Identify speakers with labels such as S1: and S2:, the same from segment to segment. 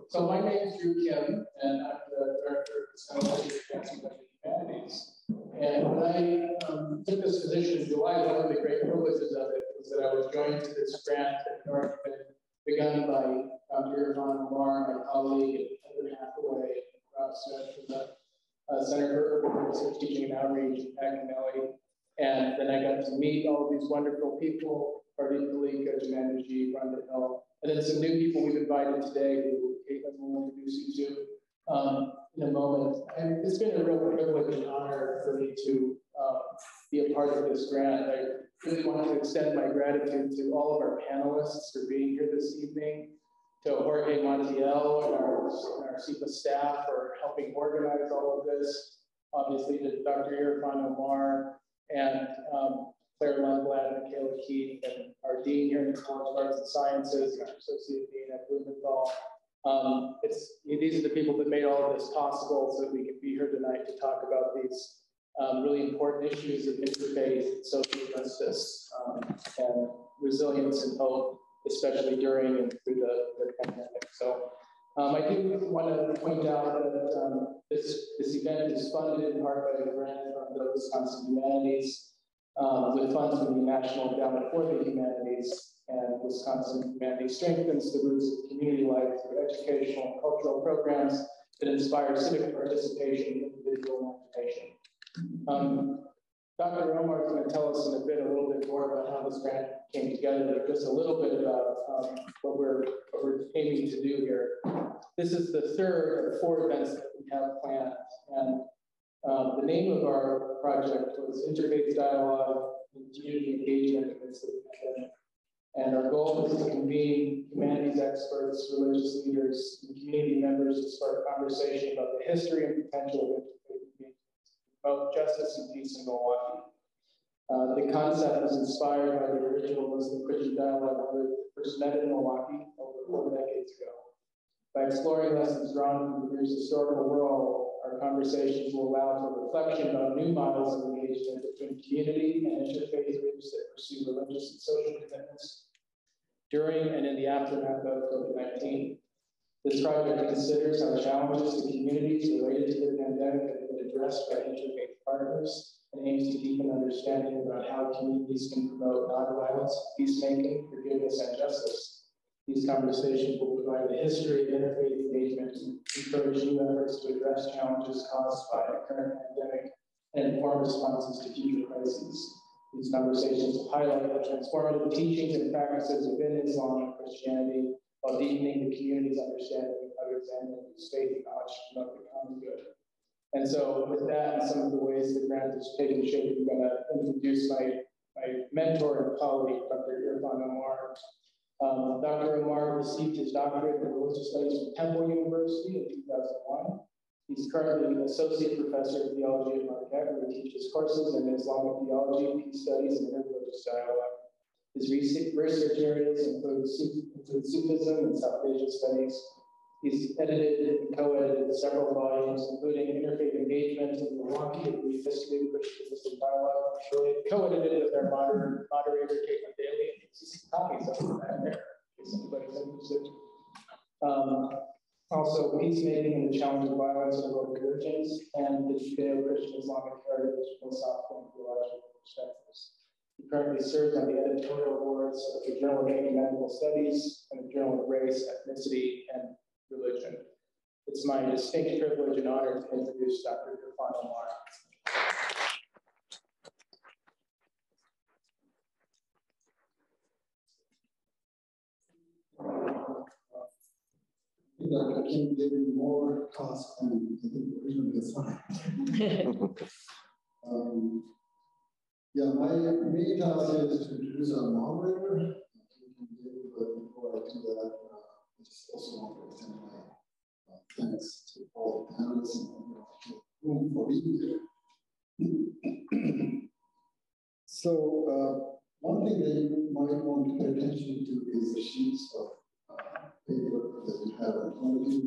S1: So my name is Drew Kim, and I'm the director of the Center for Advancing the Humanities. And when I took this position in July, one of the great privileges of it was that I was joined to this grant that had already been begun by Dr. Rhonda Hill, my colleague, and Heather Hathaway, and Rob Smith from the Center for Urban Research, Teaching and Outreach in Pacanelli. And then I got to meet all of these wonderful people, particularly Coach Manji, Rhonda Hill, and then some new people we've invited today who Caitlin will introduce you to in a moment. And it's been a real privilege and honor for me to be a part of this grant. I really want to extend my gratitude to all of our panelists for being here this evening, to Jorge Montiel and our SEPA staff for helping organize all of this, obviously to Dr. Irfan Omar, and Claire Lundblad, Michaela Keith, and our dean here in the College of Arts and Sciences, and our associate dean at Blumenthal. These are the people that made all of this possible so that we can be here tonight to talk about these really important issues of interfaith, social justice, and resilience and hope, especially during and through the pandemic. So I do want to point out that this event is funded in part by a grant from the Wisconsin Humanities, with funds from the National Endowment for the Humanities, and Wisconsin Humanities strengthens the roots of community life through educational and cultural programs that inspire civic participation and individual imagination. Dr. Omar is going to tell us in a little bit more about how this grant came together, but just a little bit about what we're aiming to do here. This is the third of 4 events that we have planned, and the name of our project was Interfaith Dialogue and Community Engagement Amidst the Pandemic. And our goal is to convene humanities experts, religious leaders, and community members to spark conversation about the history and potential of interfaith engagement, about justice and peace in Milwaukee. The concept was inspired by the original Muslim-Christian dialogue that first met in Milwaukee over 4 decades ago. By exploring lessons drawn from the group's historical world, our conversations will allow for reflection on new models of engagement between community and interfaith groups that pursue religious and social commitments during and in the aftermath of COVID-19. This project considers how challenges to communities related to the pandemic have been addressed by interfaith partners and aims to deepen understanding about how communities can promote nonviolence, peacemaking, forgiveness, and justice. These conversations will provide a history of interfaith engagement and encourage new efforts to address challenges caused by the current pandemic and inform responses to future crises. These conversations will highlight the transformative teachings and practices within Islam and Christianity while deepening the community's understanding of how to examine whose faith and knowledge to promote the common good. And so with that and some of the ways the grant is taking shape, I'm going to introduce my mentor and colleague, Dr. Irfan Omar. Dr. Omar received his doctorate in religious studies from Temple University in 2001. He's currently an associate professor of theology at Marquette, where he teaches courses in Islamic theology, peace studies, and interreligious dialogue. His research areas include Sufism and South Asian studies. He's edited and co-edited several volumes, including Interfaith Engagement in Milwaukee, A Brief History of Christian Dialogue, co-edited with our moderator, Caitlin Daly, and he's copies of that there, in case anybody's interested. Also, Peacemaking and the Challenge of Violence in World Religions, and the Judeo-Christian Islamic Heritage, Philosophical and Theological Perspectives. He currently serves on the editorial boards of the Journal of Ecumenical Studies and the Journal of Race, Ethnicity, and Religion. It's my distinct privilege and honor to introduce Dr. Irfan Omar.
S2: I can't give you more cost than I think originally assigned. Yeah, my main task is to introduce our moderator. But before I do that, I just also want to extend my thanks to all the panelists and room for being here. So one thing that you might want to pay attention to is the sheets of paper that you have in front of you.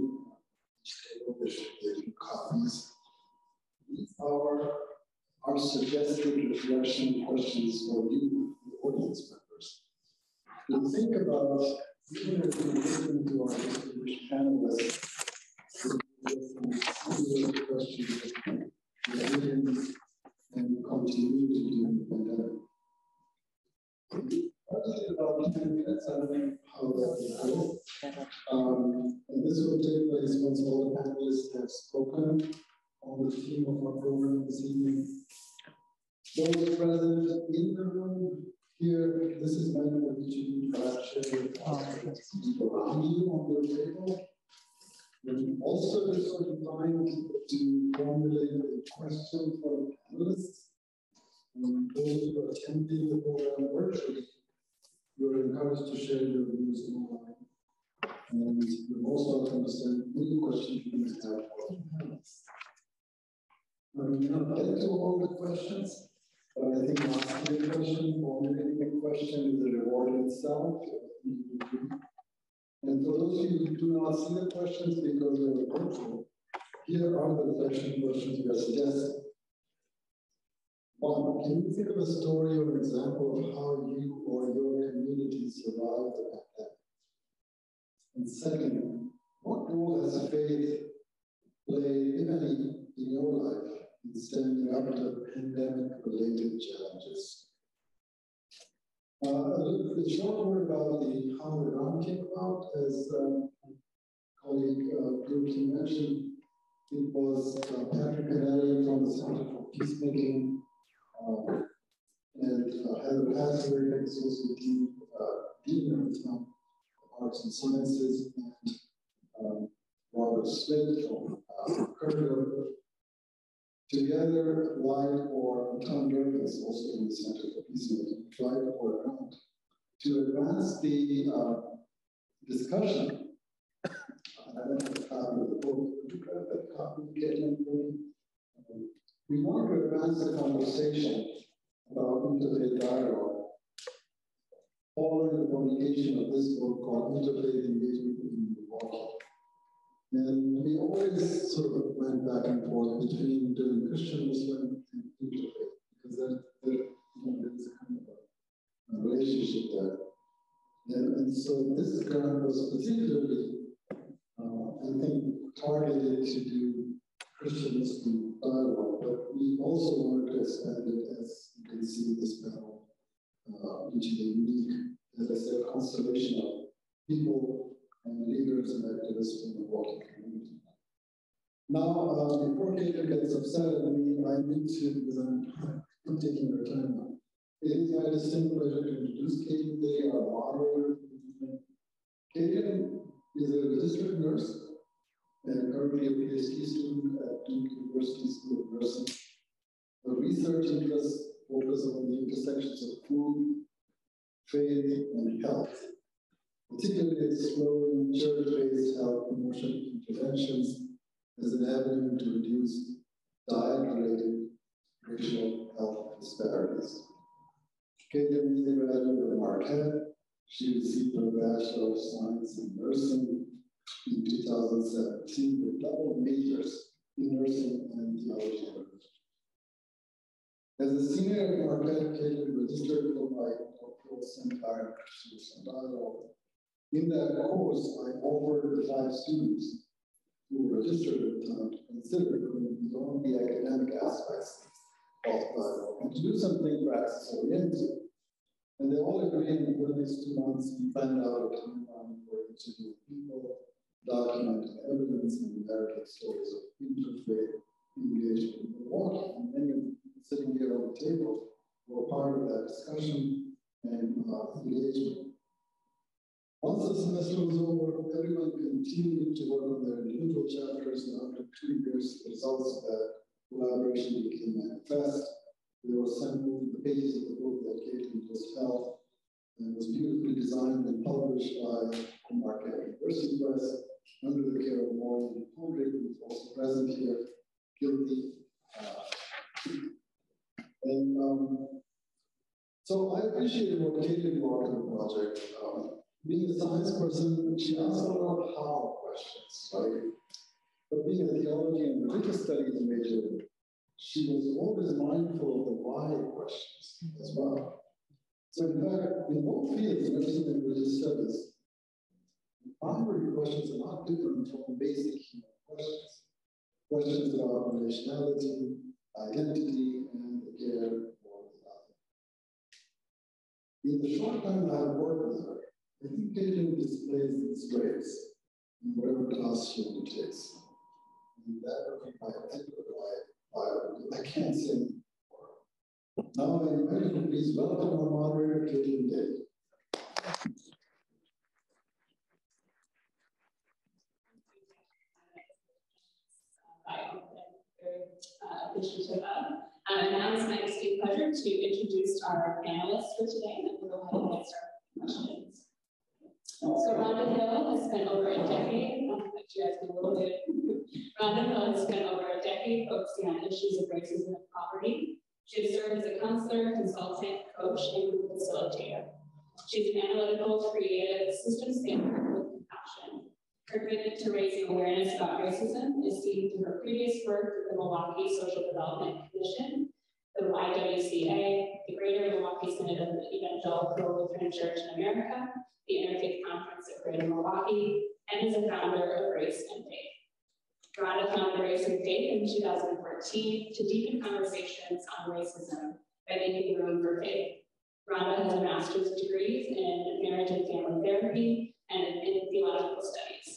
S2: There should be copies. These are our suggested reflection questions for you, the audience members. To think about, even if you listen to our distinguished panelists, And this will take place once all the panelists have spoken on the theme of our program this evening. Those present in the room here, this is meant for each of you to share people around you on your table. And also there's sort of time to formulate a question for the panelists. And those who are attending the program virtually, you're encouraged to share your views online. And you're most welcome to send any questions you may have for the panelists. We cannot get to all the questions, but I think asking a question, formulating a question is a reward in itself. And for those of you who do not see the questions because they're virtual, here are the reflection questions we are suggesting. One, can you think of a story or an example of how you or your community survived the pandemic? And second, what role has faith played, if any, in your life in standing up to pandemic-related challenges? A little bit short word about how the round came about, as colleague briefly mentioned. It was Patrick Pinelli from the Center for Peacemaking and Heather Hathaway, Associate Dean of Arts and Sciences, and Robert Smith from Curriculum. Together, applied for Tom Durkins, also in the Center for Peacemaking, applied for a grant to advance the discussion. I don't have a copy of the book. Would you grab that copy again for me? We want to advance the conversation about interfaith dialogue following the publication of this book called Interfaith Engagement in Milwaukee. And we always sort of went back and forth between doing Christian, Muslim, and interfaith, because there's a kind of a relationship there. And so this grant was particularly, I think, targeted to do Christian Muslim dialogue, but we also wanted to expand it, as you can see in this panel, into the unique, as I said, constellation of people and leaders and activists in the Milwaukee community. Now, before Kate gets upset at me, I need to, because I'm taking her time now. It is my distinct pleasure to introduce Kate today, our moderator. Kate is a registered nurse and currently a PhD student at Duke University School of Nursing. Her research interests focus on the intersections of food, faith, and health, particularly exploring church-based health promotion interventions as an avenue to reduce diet-related racial health disparities. Kate is a graduate of Marquette. She received her Bachelor of Science in Nursing in 2017 with double majors in nursing and theology. As a senior at Marquette, Kate registered for my post-empire Christian dialogue. In that course, I offered the 5 students who registered at the time to consider going beyond the academic aspects of dialogue and to do something practice-oriented. And they all agreed that for the next 2 months, we planned out a timeline for interviewing people, documenting evidence and narrative stories of interfaith engagement in Milwaukee. And many of them sitting here on the table were part of that discussion and engagement. Once the semester was over, everyone continued to work on their individual chapters, and after 2 years, the results of that collaboration became manifest. They were sampled in the pages of the book that Caitlin just held, and was beautifully designed and published by Marquette University Press under the care of Maureen Hendrick, who is also present here, guilty. So I appreciate what Caitlin brought to the project. Being a science person, she asked a lot of how questions, right? But being a theology and religious studies major, she was always mindful of the why questions as well. So in fact, in both fields, nursing and religious studies, the primary questions are not different from basic human questions. Questions about relationality, identity, and the care for the other. In the short time I have worked with her, I think Caitlin displays these traits class student is. And that would be my end of my I can't say more. Now I invite you to please welcome our moderator, Caitlin Day.
S3: Appreciative of. Now it's my distinct pleasure to introduce our panelists for today, and we'll go ahead and get started with questions. So Rhonda Hill has spent over a decade, Rhonda Hill has spent over a decade focusing on issues of racism and poverty. She has served as a counselor, consultant, coach, and group facilitator. She's an analytical, creative, systems thinker with compassion. Her commitment to raising awareness about racism is seen through her previous work with the Milwaukee Social Development Commission, the YWCA, the Greater Milwaukee Synod of the Evangelical Lutheran Church in America, the Interfaith Conference of Greater Milwaukee, and is a founder of Race and Faith. Rhonda founded Race and Faith in 2014 to deepen conversations on racism by making room for faith. Rhonda has a master's degrees in marriage and family therapy and in theological studies.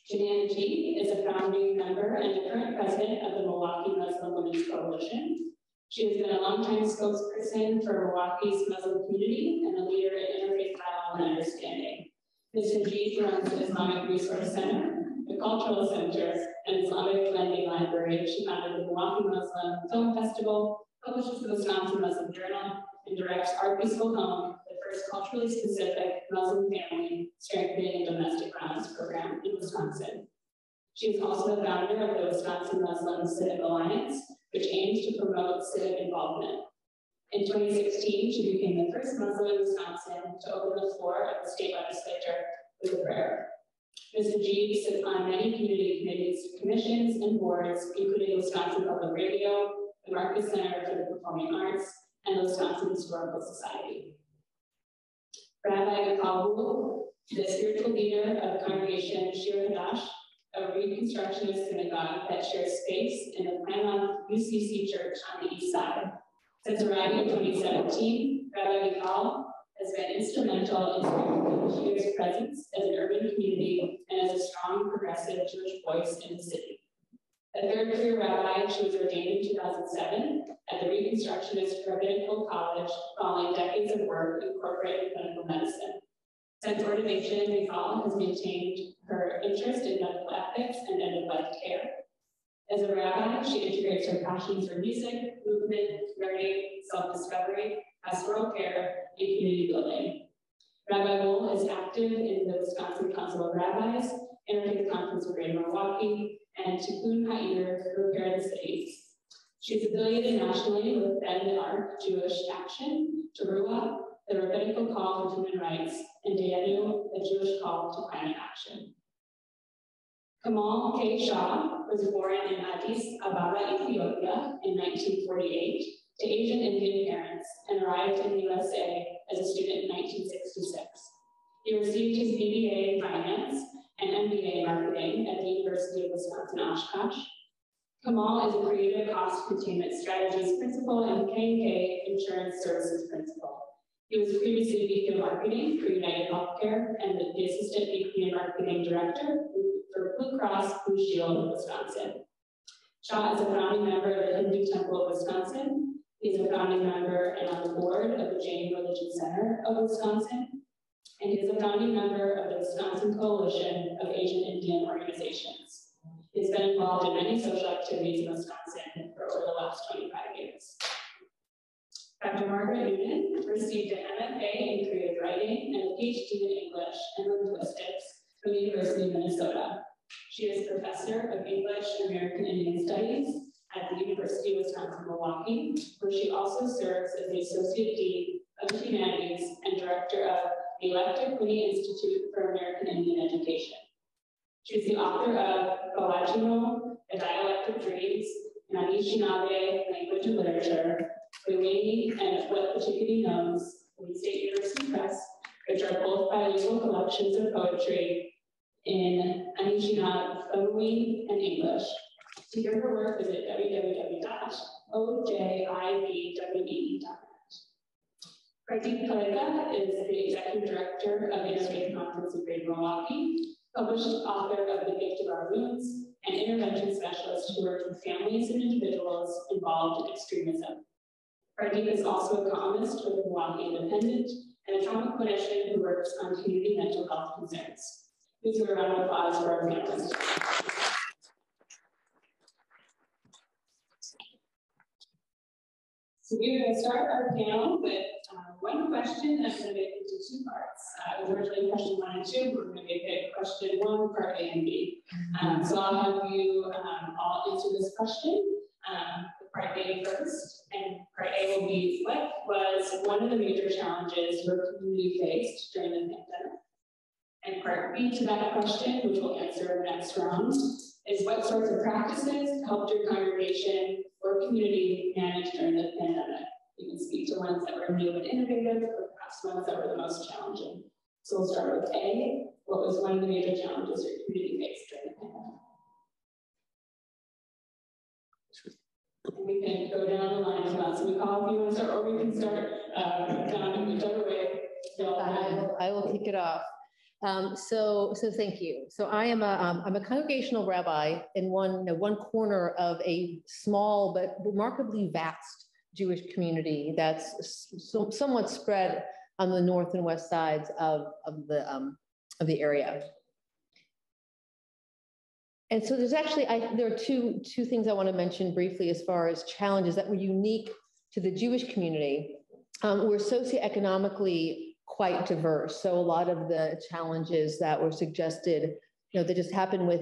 S3: Jananna G is a founding member and the current president of the Milwaukee Muslim Women's Coalition. She has been a longtime spokesperson for Milwaukee's Muslim community and a leader in interfaith dialogue and understanding. Ms. Najib runs the Islamic Resource Center, the Cultural Center, and Islamic Lending Library. She founded the Milwaukee Muslim Film Festival, publishes the Wisconsin Muslim Journal, and directs Our Peaceful Home, the first culturally specific Muslim family strengthening and domestic violence program in Wisconsin. She is also the founder of the Wisconsin Muslim Civic Alliance, which aims to promote civic involvement. In 2016, she became the first Muslim in Wisconsin to open the floor of the state legislature with a prayer. Ms. Najib sits on many community committees, commissions, and boards, including Wisconsin Public Radio, the Marcus Center for the Performing Arts, and the Wisconsin Historical Society. Rabbi Kabul, the spiritual leader of the congregation Shir Hadash, a Reconstructionist synagogue that shares space in the Plymouth UCC Church on the east side. Since arriving in 2017, Rabbi Michal has been instrumental in strengthening Shir's presence as an urban community and as a strong progressive Jewish voice in the city. A third career rabbi, she was ordained in 2007 at the Reconstructionist Rabbinical College following decades of work in corporate and clinical medicine. Since ordination, Michal has maintained her interest in medical ethics and end-of-life care. As a rabbi, she integrates her passions for music, movement, learning, self-discovery, pastoral care, and community building. Rabbi Wool is active in the Wisconsin Council of Rabbis, Interfaith Conference of Greater Milwaukee, and Tikkun Ha'ir, Repair the Cities. She's affiliated nationally with Ben the Ark Jewish Action, Teruah, the Rabbinical Call for Human Rights, and Dayenu, the Jewish Call to Climate Action. Kamal K. Shah was born in Addis Ababa, Ethiopia in 1948 to Asian Indian parents and arrived in the USA as a student in 1966. He received his BBA in Finance and MBA in Marketing at the University of Wisconsin-Oshkosh. Kamal is a creative cost containment strategies principal and K&K Insurance Services principal. He was previously VP of Marketing for United Healthcare and the Assistant VP of Marketing Director for Blue Cross Blue Shield of Wisconsin. Shah is a founding member of the Hindu Temple of Wisconsin. He's a founding member and on the board of the Jain Religion Center of Wisconsin. And he is a founding member of the Wisconsin Coalition of Asian Indian Organizations. He's been involved in many social activities in Wisconsin for over the last 25 years. Dr. Margaret Noonan received an MFA in creative writing and a PhD in English and linguistics from the University of Minnesota. She is professor of English and American Indian Studies at the University of Wisconsin-Milwaukee, where she also serves as the Associate Dean of Humanities and Director of the Electric Winnie Institute for American Indian Education. She's the author of Bawajino, A Dialect of Dreams, and Anishinaabe Language and Literature, Wiwini and What the Chickadee Knows, from State University Press, which are both bilingual collections of poetry in Anishinaabe and English. To hear her work, visit www.ojivwe.net. Pradeep Kaleka is the Executive Director of the Interfaith Conference of Greater Milwaukee. published author of The Gift of Our Wounds, and intervention specialist who works with families and individuals involved in extremism. Pradeep is also a columnist with the Milwaukee Independent and a trauma clinician who works on community mental health concerns. Please give a round of applause for our panelists. So we're going to start our panel with one question that's going to make into two parts. It was originally question 1 and 2, but we're going to make it question 1, part A and B. So I'll have you all answer this question. Part A first, and part A will be, what was one of the major challenges your community faced during the pandemic? And part B to that question, which we'll answer in the next round, is what sorts of practices helped your congregation or community manage during the pandemic? You can speak to ones that were new and innovative, or perhaps ones that were the most challenging. So we'll start with A. What was one of the major challenges your community faced during the pandemic? And we can go down the line as well. So we call if you want to start, or we can start down whichever way.
S4: I will kick it off. So thank you. So I'm a congregational rabbi in one corner of a small but remarkably vast Jewish community that's somewhat spread on the north and west sides of the area. And so there's actually, there are two things I want to mention briefly as far as challenges that were unique to the Jewish community. We're socioeconomically quite diverse. So a lot of the challenges that were suggested, they just happened with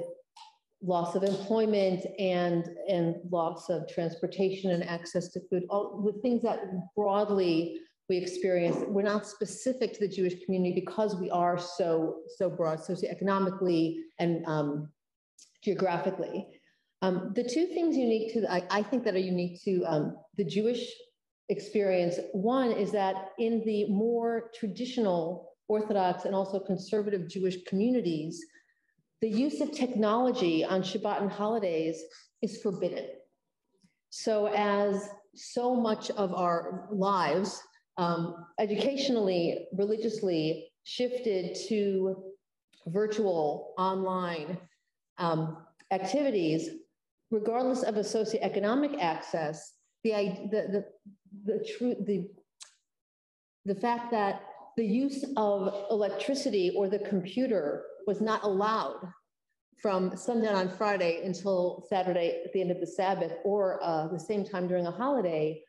S4: loss of employment and loss of transportation and access to food, all the things that broadly we experience. We're not specific to the Jewish community because we are so broad socioeconomically and geographically. The two things unique to, I think that are unique to the Jewish experience, one is that in the more traditional Orthodox and also conservative Jewish communities, the use of technology on Shabbat and holidays is forbidden. So as so much of our lives, educationally, religiously, shifted to virtual, online activities, regardless of a socioeconomic access, the fact that the use of electricity or the computer was not allowed from sundown on Friday until Saturday at the end of the Sabbath, or the same time during a holiday,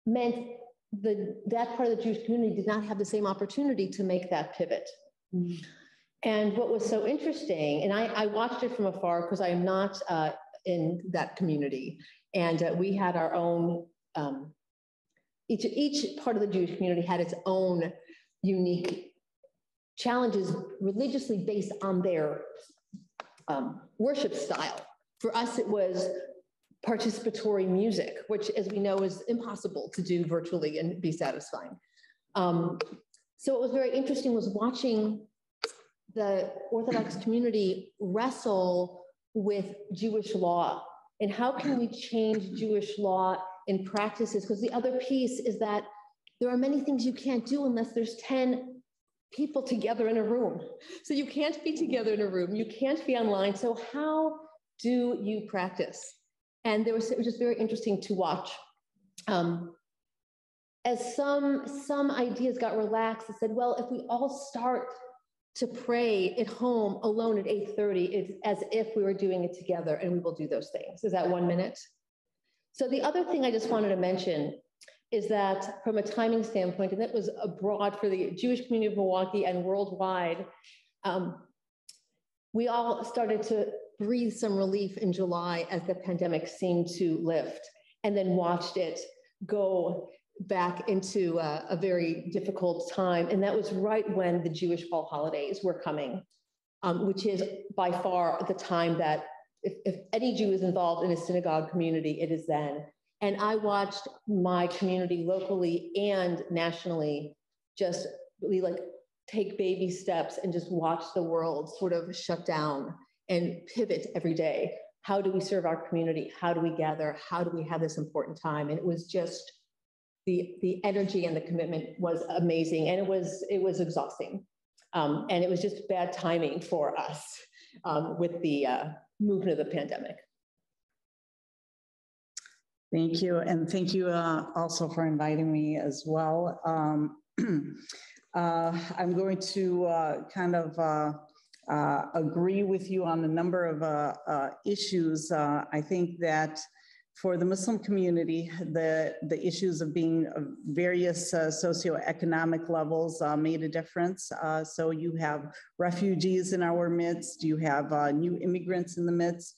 S4: meant that part of the Jewish community did not have the same opportunity to make that pivot. Mm. And what was so interesting, and I watched it from afar because I am not in that community, and we had our own, each part of the Jewish community had its own unique challenges religiously based on their worship style. For us, it was participatory music, which, as we know, is impossible to do virtually and be satisfying. So what was very interesting was watching the Orthodox community wrestle with Jewish law and how can we change Jewish law in practices? Because the other piece is that there are many things you can't do unless there's 10 people together in a room. So you can't be together in a room, you can't be online. So how do you practice? And it was just very interesting to watch. As some ideas got relaxed, I said, well, if we all start to pray at home alone at 8:30, it's as if we were doing it together, and we will do those things. Is that 1 minute? So the other thing I just wanted to mention is that from a timing standpoint, and that was abroad for the Jewish community of Milwaukee and worldwide, we all started to breathe some relief in July as the pandemic seemed to lift, and then watched it go back into a very difficult time. And that was right when the Jewish fall holidays were coming, which is by far the time that if any Jew is involved in a synagogue community, it is then. And I watched my community locally and nationally just really like take baby steps and just watch the world sort of shut down and pivot every day. How do we serve our community? How do we gather? How do we have this important time? And it was just, the energy and the commitment was amazing, and it was exhausting. And it was just bad timing for us with the movement of the pandemic.
S5: Thank you. And thank you also for inviting me as well. I'm going to kind of agree with you on a number of issues. I think that for the Muslim community, the issues of being various socioeconomic levels made a difference. So you have refugees in our midst, you have new immigrants in the midst,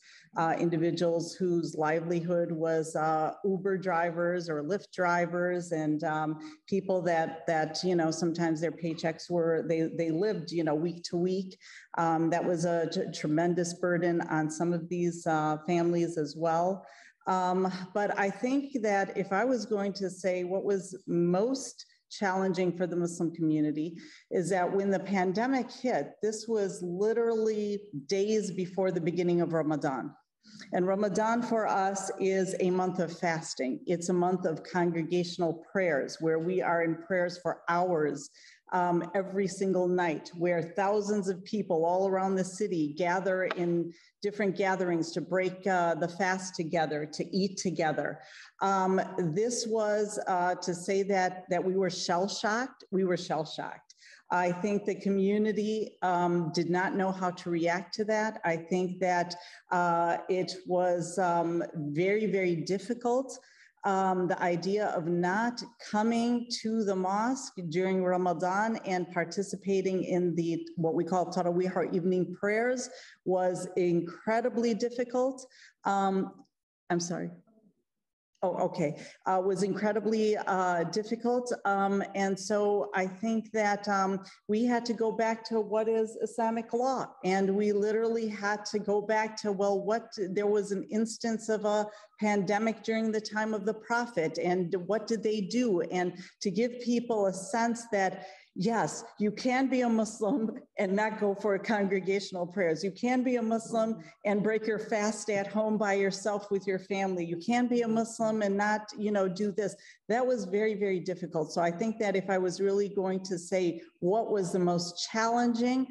S5: individuals whose livelihood was Uber drivers or Lyft drivers, and people that you know, sometimes their paychecks were, they lived, you know, week to week. That was a tremendous burden on some of these families as well. But I think that if I was going to say what was most challenging for the Muslim community is that when the pandemic hit, this was literally days before the beginning of Ramadan. And Ramadan for us is a month of fasting. It's a month of congregational prayers where we are in prayers for hours every single night, where thousands of people all around the city gather in different gatherings to break the fast together, to eat together. This was to say that we were shell-shocked. We were shell-shocked. I think the community did not know how to react to that. I think that it was very, very difficult. The idea of not coming to the mosque during Ramadan and participating in the what we call Tarawih or evening prayers was incredibly difficult. I'm sorry. Oh, okay. Was incredibly difficult. And so I think that we had to go back to what is Islamic law. And we literally had to go back to, well, there was an instance of a pandemic during the time of the Prophet, and what did they do? And to give people a sense that, yes, you can be a Muslim and not go for congregational prayers. You can be a Muslim and break your fast at home by yourself with your family. You can be a Muslim and not, you know, do this. That was very, very difficult. So I think that if I was really going to say what was the most challenging,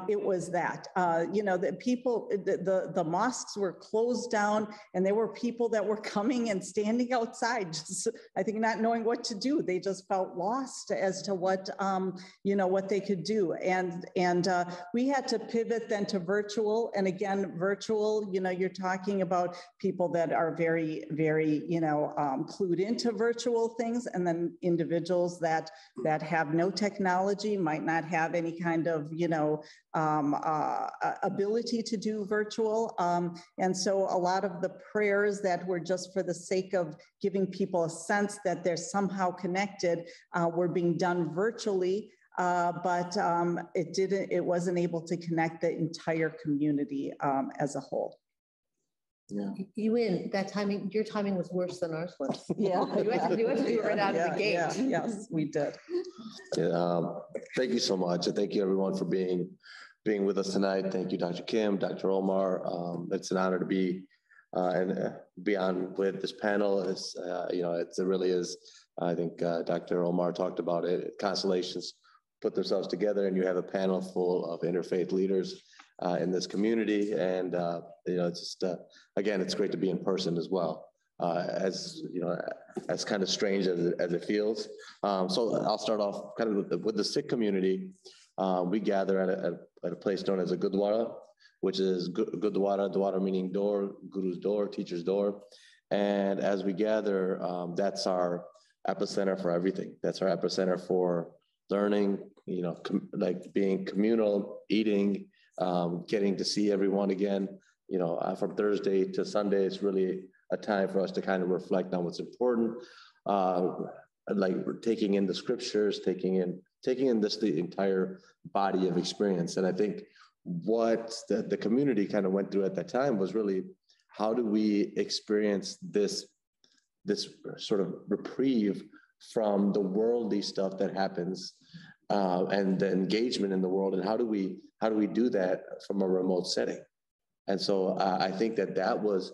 S5: it was that, you know, the people, the mosques were closed down, and there were people that were coming and standing outside, just, I think, not knowing what to do. They just felt lost as to what, you know, what they could do. And we had to pivot then to virtual. And again, virtual, you know, you're talking about people that are very, very, you know, clued into virtual things, and then individuals that have no technology, might not have any kind of, you know, ability to do virtual. And so a lot of the prayers that were just for the sake of giving people a sense that they're somehow connected were being done virtually. But it wasn't able to connect the entire community as a whole.
S4: Yeah. You win. That timing, your timing was worse than ours was.
S5: Yeah.
S4: You had to do it right out of the gate.
S5: Yeah. Yes, we did.
S6: Yeah, thank you so much. And thank you everyone for being with us tonight. Thank you, Dr. Kim, Dr. Omar. It's an honor to be on with this panel. It's, you know, it really is. I think Dr. Omar talked about it. Constellations put themselves together, and you have a panel full of interfaith leaders in this community. And, you know, it's just, again, it's great to be in person as well. As you know, as kind of strange as it feels. So I'll start off kind of with the Sikh community. We gather at a place known as a Gurdwara, which is Gurdwara, Dwara meaning door, Guru's door, teacher's door. And as we gather, that's our epicenter for everything. That's our epicenter for learning, you know, like being communal, eating, getting to see everyone again. You know, from Thursday to Sunday, it's really a time for us to kind of reflect on what's important, like taking in the scriptures, taking in the entire body of experience. And I think what the community kind of went through at that time was really, how do we experience this sort of reprieve from the worldly stuff that happens and the engagement in the world, and how do we do that from a remote setting? And so I think that was.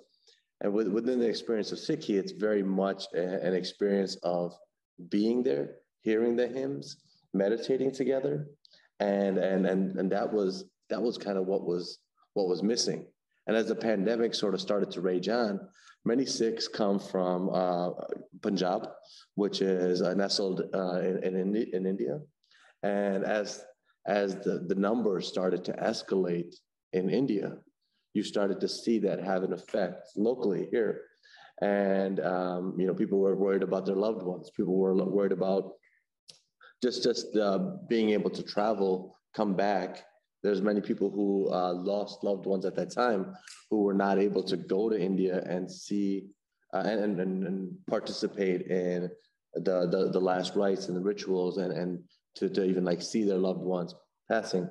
S6: And within the experience of Sikhi, it's very much an experience of being there, hearing the hymns, meditating together, And that was kind of what was missing. And as the pandemic sort of started to rage on, many Sikhs come from Punjab, which is nestled in India. And as the numbers started to escalate in India, you started to see that have an effect locally here. And people were worried about their loved ones. People were worried about just being able to travel, come back. There's many people who lost loved ones at that time who were not able to go to India and see and participate in the last rites and the rituals and to even like see their loved ones passing.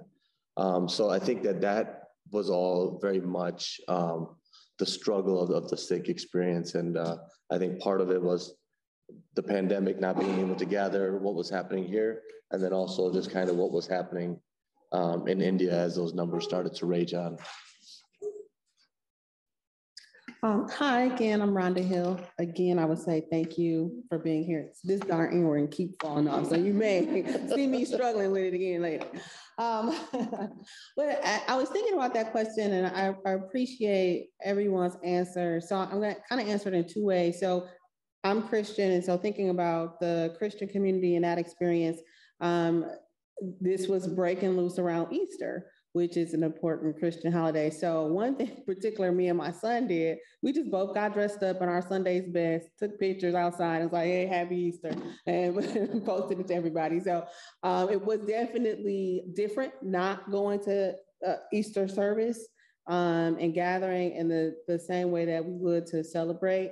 S6: So I think that was all very much the struggle of the Sikh experience. And I think part of it was the pandemic, not being able to gather what was happening here, and then also just kind of what was happening in India as those numbers started to rage on.
S7: Hi, again, I'm Rhonda Hill. Again, I would say thank you for being here. This darn earring keep falling off, so you may see me struggling with it again later. But I was thinking about that question, and I appreciate everyone's answer. So I'm going to kind of answer it in two ways. So I'm Christian, and so thinking about the Christian community and that experience, this was breaking loose around Easter, which is an important Christian holiday. So one thing in particular, me and my son did, we just both got dressed up in our Sunday's best, took pictures outside, and was like, hey, happy Easter, and posted it to everybody. So it was definitely different not going to Easter service and gathering in the same way that we would to celebrate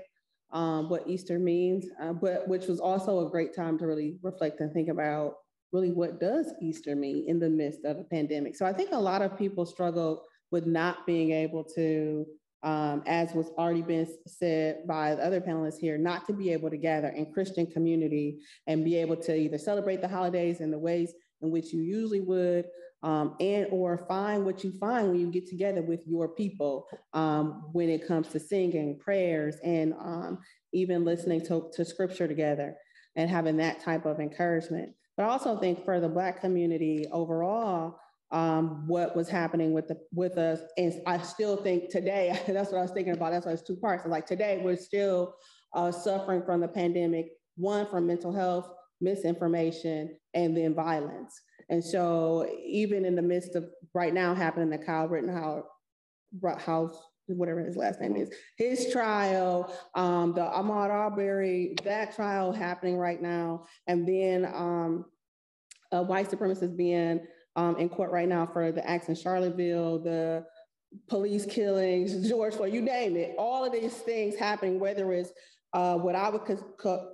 S7: what Easter means, but which was also a great time to really reflect and think about really what does Easter mean in the midst of a pandemic. So I think a lot of people struggle with not being able to, as was already been said by the other panelists here, not to be able to gather in Christian community and be able to either celebrate the holidays in the ways in which you usually would, and or find what you find when you get together with your people when it comes to singing, prayers, and even listening to scripture together and having that type of encouragement. But I also think for the Black community overall, what was happening with us, and I still think today, that's what I was thinking about, that's why it's two parts. Like today, we're still suffering from the pandemic, one, from mental health, misinformation, and then violence. And so even in the midst of right now happening, the Kyle Rittenhouse, whatever his last name is, his trial, the Ahmaud Arbery, that trial happening right now, and then a white supremacist being in court right now for the acts in Charlottesville, the police killings, George Floyd, you name it, all of these things happening, whether it's what I would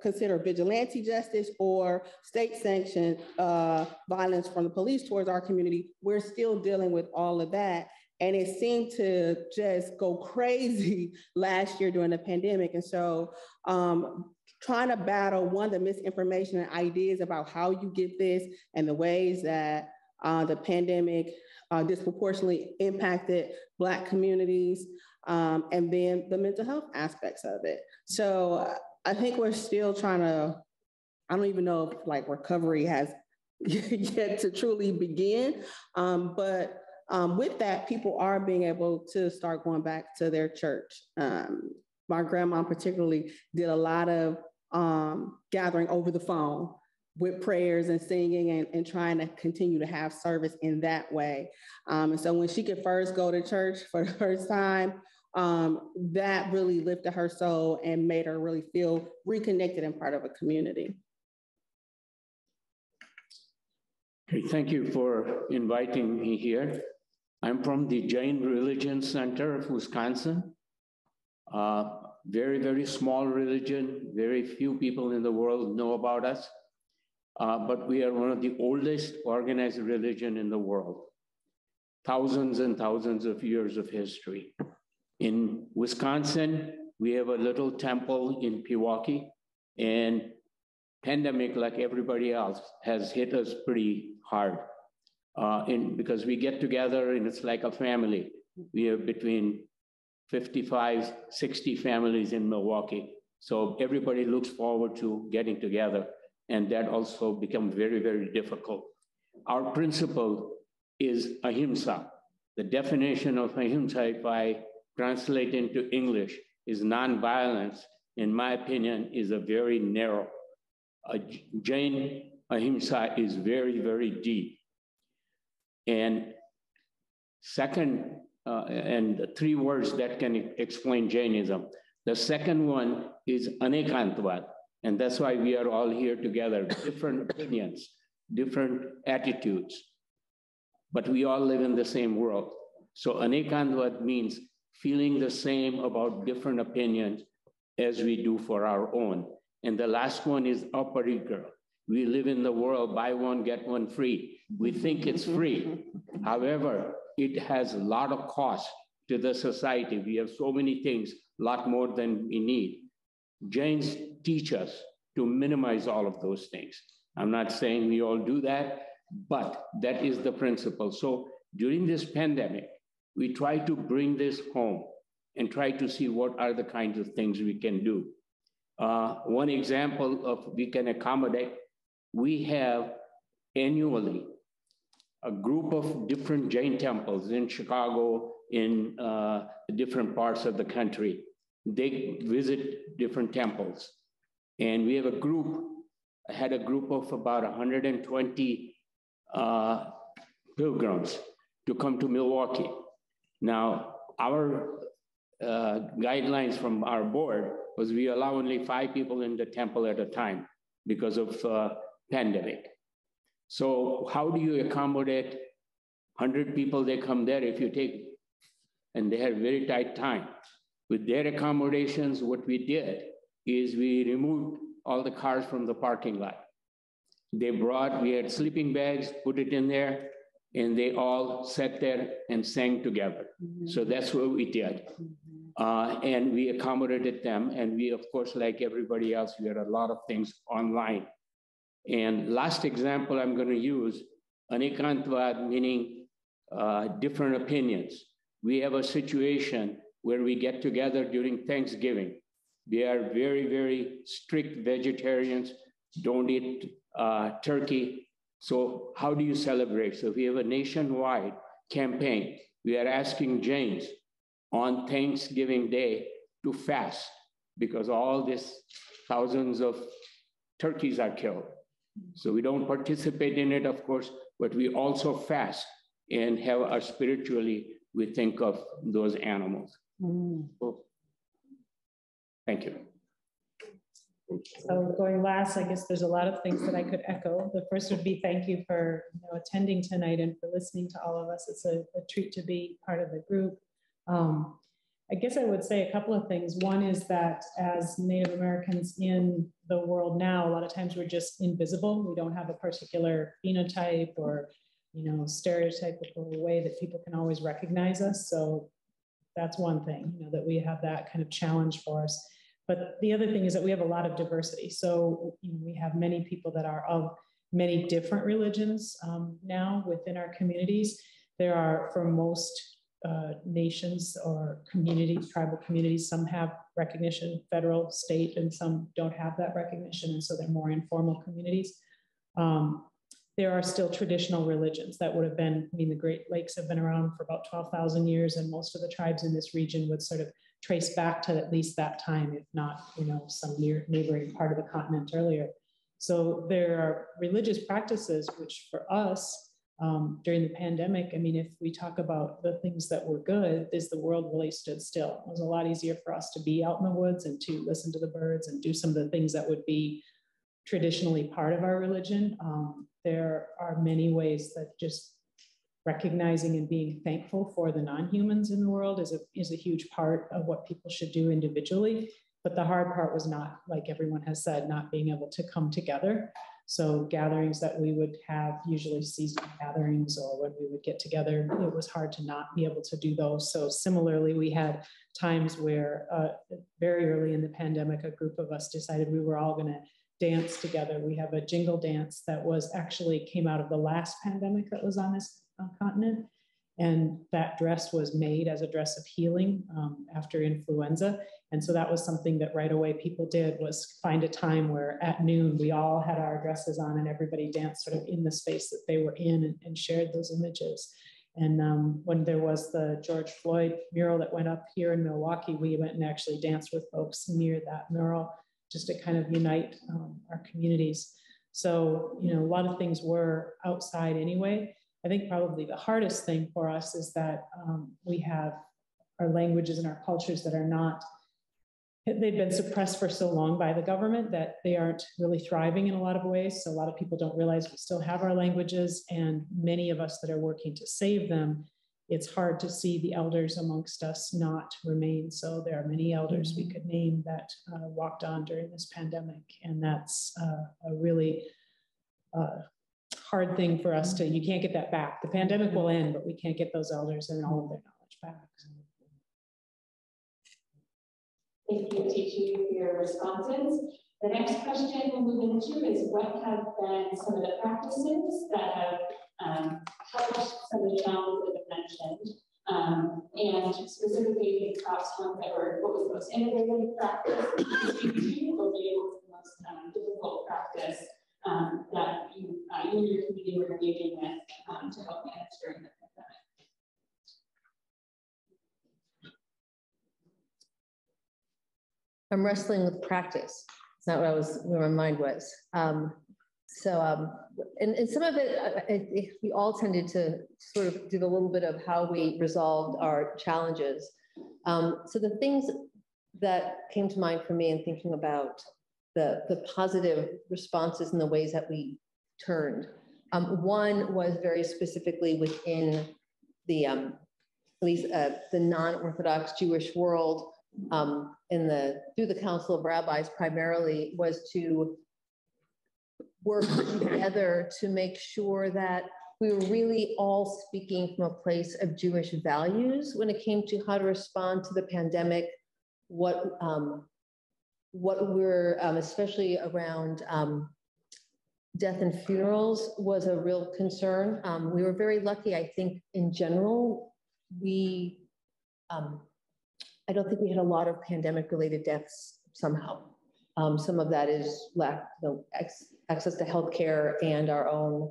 S7: consider vigilante justice or state-sanctioned violence from the police towards our community, we're still dealing with all of that. And it seemed to just go crazy last year during the pandemic. And so trying to battle, one, the misinformation and ideas about how you get this and the ways that the pandemic disproportionately impacted Black communities, and then the mental health aspects of it. So I think we're still trying to, I don't even know if like recovery has yet to truly begin, but with that, people are being able to start going back to their church. My grandma particularly did a lot of gathering over the phone with prayers and singing and trying to continue to have service in that way. And so when she could first go to church for the first time, that really lifted her soul and made her really feel reconnected and part of a community.
S8: Okay, thank you for inviting me here. I'm from the Jain Religion Center of Wisconsin. Very, very small religion. Very few people in the world know about us. But we are one of the oldest organized religion in the world. Thousands and thousands of years of history. In Wisconsin, we have a little temple in Pewaukee, and pandemic, like everybody else, has hit us pretty hard. Because we get together and it's like a family. We have between 55, 60 families in Milwaukee. So everybody looks forward to getting together. And that also becomes very, very difficult. Our principle is ahimsa. The definition of ahimsa, if I translate into English, is nonviolence. In my opinion, is a very narrow. Jain ahimsa is very, very deep. And second, and 3 words that can explain Jainism. The second one is anekantvad, and that's why we are all here together, different opinions, different attitudes, but we all live in the same world. So anekantvad means feeling the same about different opinions as we do for our own. And the last one is aparigra. We live in the world, buy one, get one free. We think it's free. However, it has a lot of cost to the society. We have so many things, a lot more than we need. Jains teach us to minimize all of those things. I'm not saying we all do that, but that is the principle. So during this pandemic, we try to bring this home and try to see what are the kinds of things we can do. One example of we can accommodate, we have annually a group of different Jain temples in Chicago, in different parts of the country. They visit different temples. And we have a group, had a group of about 120 pilgrims to come to Milwaukee. Now, our guidelines from our board was we allow only 5 people in the temple at a time because of pandemic. So how do you accommodate 100 people, they come there if you take, and they have very tight time. With their accommodations, what we did is we removed all the cars from the parking lot. They brought, we had sleeping bags, put it in there, and they all sat there and sang together. So that's what we did. And we accommodated them. And we, of course, like everybody else, we had a lot of things online. And last example I'm going to use, anekantvad, meaning different opinions. We have a situation where we get together during Thanksgiving. We are very, very strict vegetarians, don't eat turkey. So how do you celebrate? So we have a nationwide campaign. We are asking Jains on Thanksgiving Day to fast because all these thousands of turkeys are killed. So we don't participate in it, of course, but we also fast and have our spiritually, we think of those animals. So, thank you.
S9: So going last, I guess there's a lot of things that I could echo. The first would be thank you for attending tonight and for listening to all of us. It's a treat to be part of the group. I guess I would say a couple of things. One is that as Native Americans in the world now, a lot of times we're just invisible. We don't have a particular phenotype or stereotypical way that people can always recognize us. So that's one thing, that we have that kind of challenge for us. But the other thing is that we have a lot of diversity. So we have many people that are of many different religions now within our communities. There are, for most nations or communities, tribal communities, some have recognition, federal, state, and some don't have that recognition. And so they're more informal communities. There are still traditional religions that would have been, the Great Lakes have been around for about 12,000 years, and most of the tribes in this region would sort of trace back to at least that time, if not, some neighboring part of the continent earlier. So there are religious practices, which for us, during the pandemic, if we talk about the things that were good, is the world really stood still. It was a lot easier for us to be out in the woods and to listen to the birds and do some of the things that would be traditionally part of our religion. There are many ways that just recognizing and being thankful for the non-humans in the world is a huge part of what people should do individually. But the hard part was not, like everyone has said, not being able to come together. So gatherings that we would have, usually seasonal gatherings or when we would get together, it was hard to not be able to do those. So similarly, we had times where very early in the pandemic, a group of us decided we were all going to dance together. We have a jingle dance that was actually came out of the last pandemic that was on this continent. And that dress was made as a dress of healing after influenza. And so that was something that right away people did, was find a time where at noon we all had our dresses on and everybody danced sort of in the space that they were in, and shared those images. And when there was the George Floyd mural that went up here in Milwaukee, we went and actually danced with folks near that mural just to kind of unite our communities. So, you know, a lot of things were outside anyway. I think probably the hardest thing for us is that we have our languages and our cultures that are not, they've been suppressed for so long by the government that they aren't really thriving in a lot of ways. So a lot of people don't realize we still have our languages, and many of us that are working to save them, it's hard to see the elders amongst us not remain. So there are many elders we could name that walked on during this pandemic. And that's a really hard thing for us to, you can't get that back. The pandemic will end, but we can't get those elders and all of their knowledge back.
S3: Thank you, teaching for your responses. The next question we'll move into is, what have been some of the practices that have helped some of the challenges that have mentioned? And specifically, perhaps ones that were, what was the most innovative practice or maybe what was the most difficult practice that you and your community were engaging with to help manage during the pandemic?
S4: I'm wrestling with practice. It's not where my mind was. And some of it, we all tended to sort of do a little bit of how we resolved our challenges. So the things that came to mind for me in thinking about the positive responses and the ways that we turned. One was very specifically within the, at least the non-Orthodox Jewish world, through the Council of Rabbis primarily, was to work together to make sure that we were really all speaking from a place of Jewish values when it came to how to respond to the pandemic, what we're, especially around death and funerals, was a real concern. We were very lucky, I think, in general. I don't think we had a lot of pandemic-related deaths somehow. Some of that is access to healthcare and our own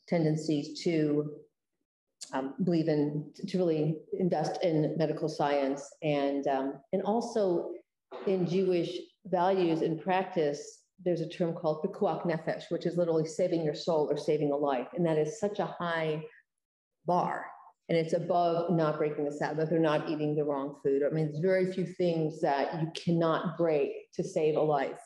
S4: tendencies to believe in, to really invest in medical science, and also in Jewish values and practice. There's a term called pikuach nefesh, which is literally saving your soul or saving a life, and that is such a high bar. And it's above not breaking the Sabbath or not eating the wrong food. I mean, there's very few things that you cannot break to save a life.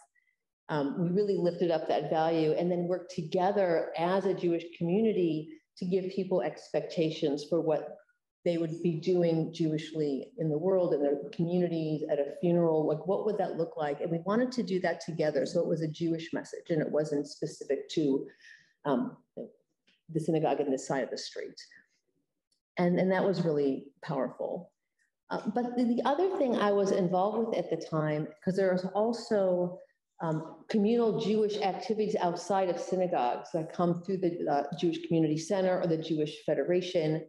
S4: We really lifted up that value and then worked together as a Jewish community to give people expectations for what they would be doing Jewishly in the world, in their communities, at a funeral. Like, what would that look like? And we wanted to do that together. So it was a Jewish message, and it wasn't specific to the synagogue in this side of the street. And that was really powerful. But the other thing I was involved with at the time, because there was also communal Jewish activities outside of synagogues that come through the Jewish Community Center or the Jewish Federation.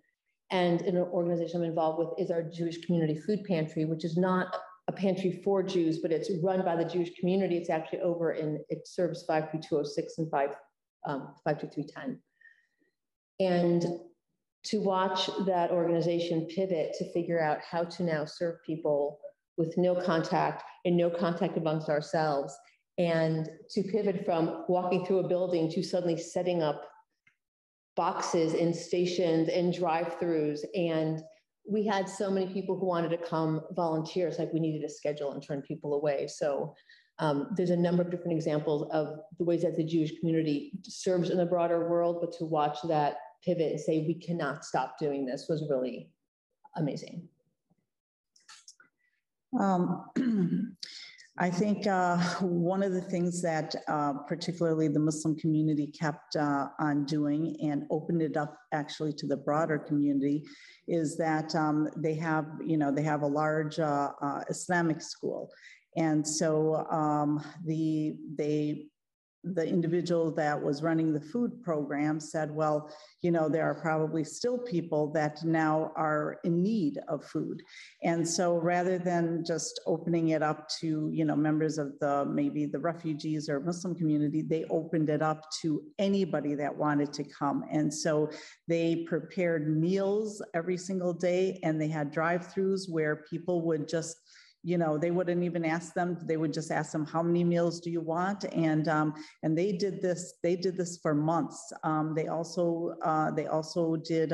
S4: And an organization I'm involved with is our Jewish Community Food Pantry, which is not a pantry for Jews, but it's run by the Jewish community. It's actually over it serves 53206 and 52310. And to watch that organization pivot to figure out how to now serve people with no contact and no contact amongst ourselves, and to pivot from walking through a building to suddenly setting up boxes in stations and drive-throughs. And we had so many people who wanted to come volunteer. It's like we needed to schedule and turn people away. So there's a number of different examples of the ways that the Jewish community serves in the broader world, but to watch that pivot and say, we cannot stop doing this, was really amazing.
S5: I think one of the things that particularly the Muslim community kept on doing and opened it up actually to the broader community is that they have a large Islamic school. And so they the individual that was running the food program said, well, you know, there are probably still people that now are in need of food. And so rather than just opening it up to, you know, members of maybe the refugees or Muslim community, they opened it up to anybody that wanted to come. And so they prepared meals every single day, and they had drive-throughs where people would just, you know, they wouldn't even ask them. They would just ask them, how many meals do you want? And they did this. They did this for months. They also did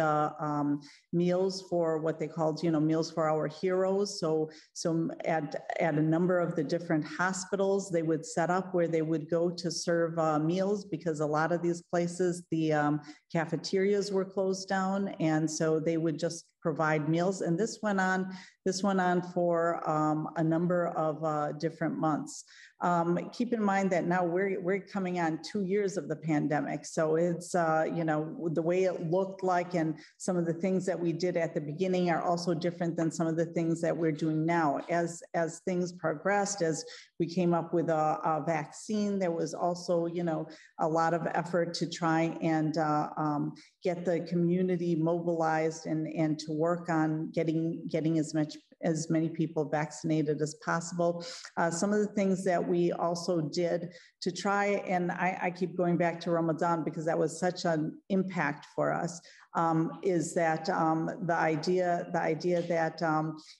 S5: meals for what they called, you know, meals for our heroes. So at a number of the different hospitals, they would set up where they would go to serve meals, because a lot of these places, the cafeterias were closed down, and so they would just provide meals. And this went on for a number of different months. Keep in mind that now we're coming on 2 years of the pandemic. So it's, you know, the way it looked like and some of the things that we did at the beginning are also different than some of the things that we're doing now. As things progressed, as we came up with a vaccine, there was also, you know, a lot of effort to try and get the community mobilized and to work on getting as many people vaccinated as possible. Some of the things that we also did to try, and I keep going back to Ramadan because that was such an impact for us, is that the idea that,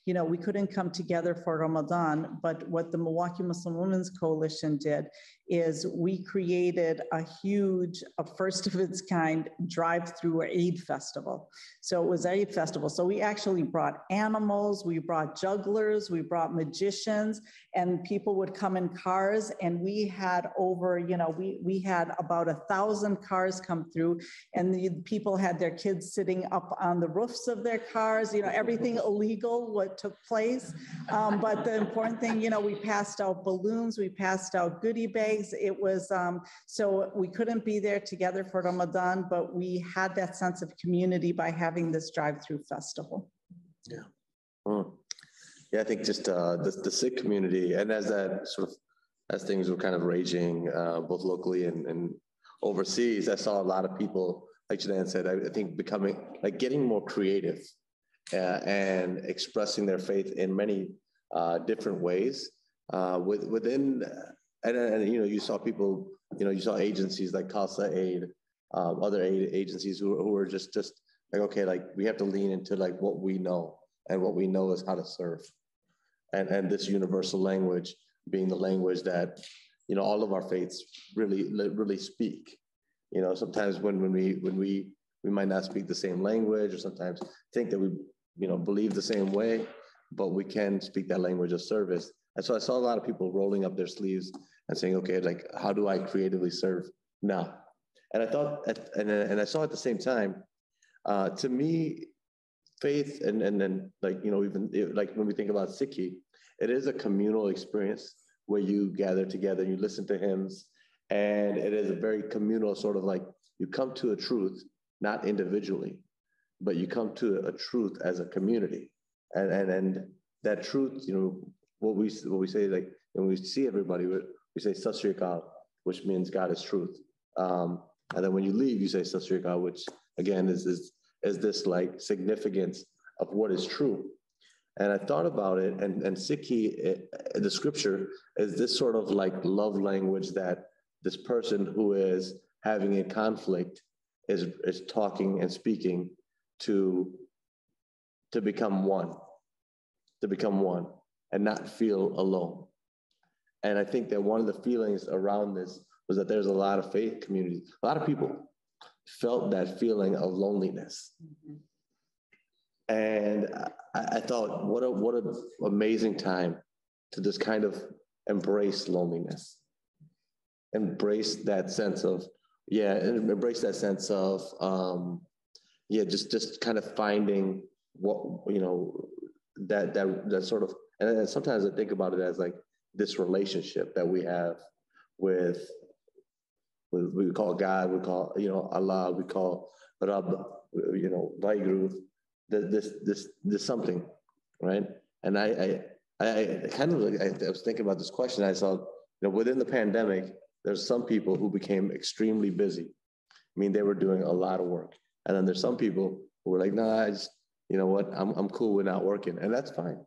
S5: you know, we couldn't come together for Ramadan, but what the Milwaukee Muslim Women's Coalition did is we created a huge, a first of its kind drive-through Eid festival. So it was Eid festival. So we actually brought animals, we brought jugglers, we brought magicians, and people would come in cars, and we had over, you know, we had about 1,000 cars come through, and the people had their kids sitting up on the roofs of their cars, you know, everything illegal what took place. But the important thing, you know, we passed out balloons, we passed out goodie bags. It was, so we couldn't be there together for Ramadan, but we had that sense of community by having this drive-through festival.
S6: Yeah. Yeah, I think just the Sikh community, and as things were kind of raging, both locally and overseas, I saw a lot of people, like Janan said, I think getting more creative and expressing their faith in many different ways within. And you know, you saw people, you know, you saw agencies like Khalsa Aid, other aid agencies who were just like, okay, like we have to lean into like what we know, and what we know is how to serve, and this universal language being the language that, you know, all of our faiths really speak. You know, sometimes when we might not speak the same language, or sometimes think that we, you know, believe the same way, but we can speak that language of service. And so I saw a lot of people rolling up their sleeves and saying, okay, like, how do I creatively serve now? And I thought, and I saw at the same time, to me, faith and then, like, you know, even like when we think about Sikhi, it is a communal experience where you gather together, you listen to hymns, and it is a very communal sort of like, you come to a truth, not individually, but you come to a truth as a community. And that truth, you know, what we say, like when we see everybody, we say Sat Sri Akal, which means God is truth. And then when you leave, you say Sat Sri Akal, which again is this like significance of what is true. And I thought about it, and Sikhi, the scripture is this sort of like love language that this person who is having a conflict is talking and speaking to become one, and not feel alone. And I think that one of the feelings around this was that there's a lot of faith communities, a lot of people felt that feeling of loneliness. Mm-hmm. And I thought, what an amazing time to just kind of embrace loneliness, embrace that sense of, just kind of finding what, you know, that sort of, and sometimes I think about it as like this relationship that we have with we call God, we call, you know, Allah, we call Rab, you know, Vaheguru, this something, right? And I kind of, I was thinking about this question. I saw, you know, within the pandemic, There's some people who became extremely busy. I mean, they were doing a lot of work. And then there's some people who were like, nah, you know what, I'm cool with not working, and that's fine.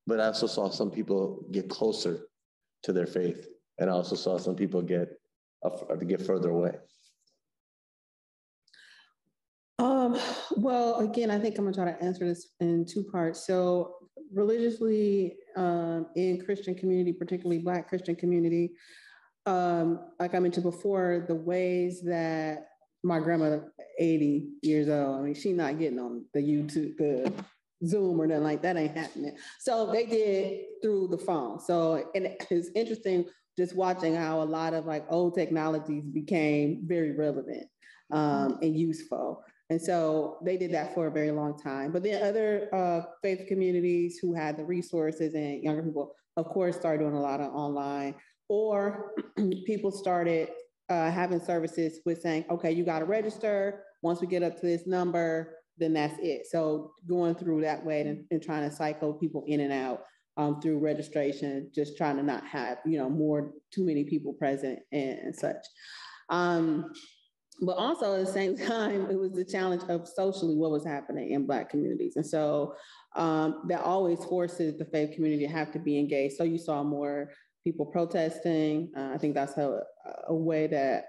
S6: But I also saw some people get closer to their faith, and I also saw some people get further away.
S7: Well, again, I think I'm gonna try to answer this in two parts. So religiously, in Christian community, particularly Black Christian community, like I mentioned before, the ways that my grandmother, 80 years old, I mean, she's not getting on the YouTube, the Zoom or nothing like that, ain't happening. So they did through the phone. So, and it's interesting just watching how a lot of like old technologies became very relevant and useful. And so they did that for a very long time. But then other faith communities who had the resources and younger people, of course, started doing a lot of online, or people started having services with saying, okay, you got to register. Once we get up to this number, then that's it. So going through that way and trying to cycle people in and out through registration, just trying to not have, too many people present and such. But also at the same time, it was the challenge of socially what was happening in Black communities. And so that always forces the faith community to have to be engaged. So you saw more people protesting. I think that's a way that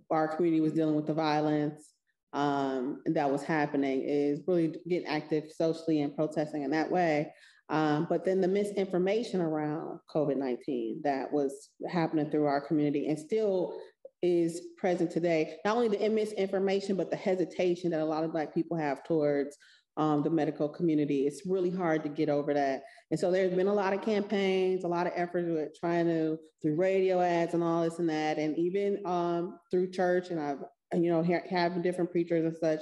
S7: our community was dealing with the violence that was happening, is really getting active socially and protesting in that way. But then the misinformation around COVID-19 that was happening through our community and still is present today, not only the misinformation, but the hesitation that a lot of Black people have towards the medical community. It's really hard to get over that. And so there's been a lot of campaigns, a lot of efforts with trying to, through radio ads and all this and that, and even through church, and I've, having different preachers and such,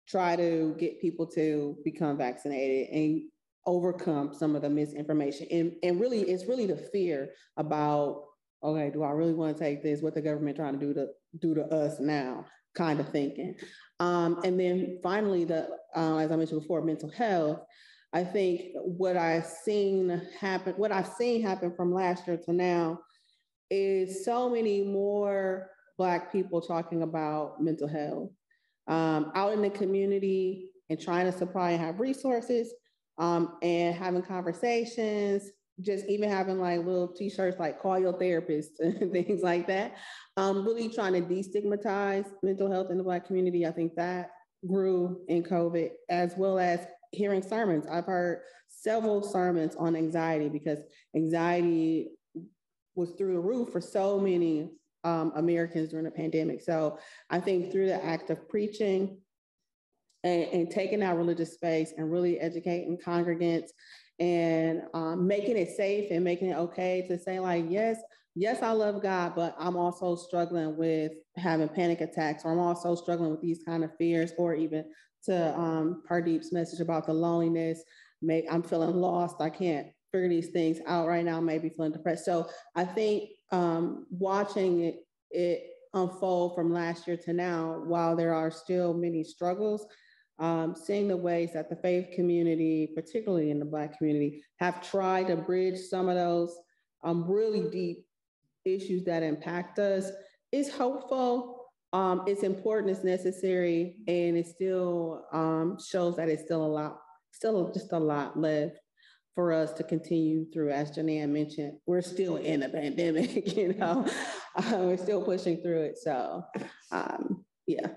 S7: try to get people to become vaccinated and overcome some of the misinformation. And really, it's really the fear about, okay, do I really want to take this? What the government trying to do to us now? Kind of thinking. And then finally, as I mentioned before, mental health. I think what I've seen happen from last year to now is so many more Black people talking about mental health out in the community and trying to supply and have resources and having conversations, just even having like little t-shirts like call your therapist and things like that. Really trying to destigmatize mental health in the Black community. I think that grew in COVID, as well as hearing sermons. I've heard several sermons on anxiety because anxiety was through the roof for so many Americans during the pandemic. So I think through the act of preaching and taking that religious space and really educating congregants and making it safe and making it okay to say like, yes, I love God, but I'm also struggling with having panic attacks, or I'm also struggling with these kind of fears, or even to Pardeep's message about the loneliness. I'm feeling lost. I can't figure these things out right now, maybe feeling depressed. So I think watching it unfold from last year to now, while there are still many struggles, seeing the ways that the faith community, particularly in the Black community, have tried to bridge some of those really deep issues that impact us is hopeful. It's important, it's necessary, and it still shows that it's still just a lot left for us to continue through. As Janelle mentioned, we're still in a pandemic, we're still pushing through it. So, yeah.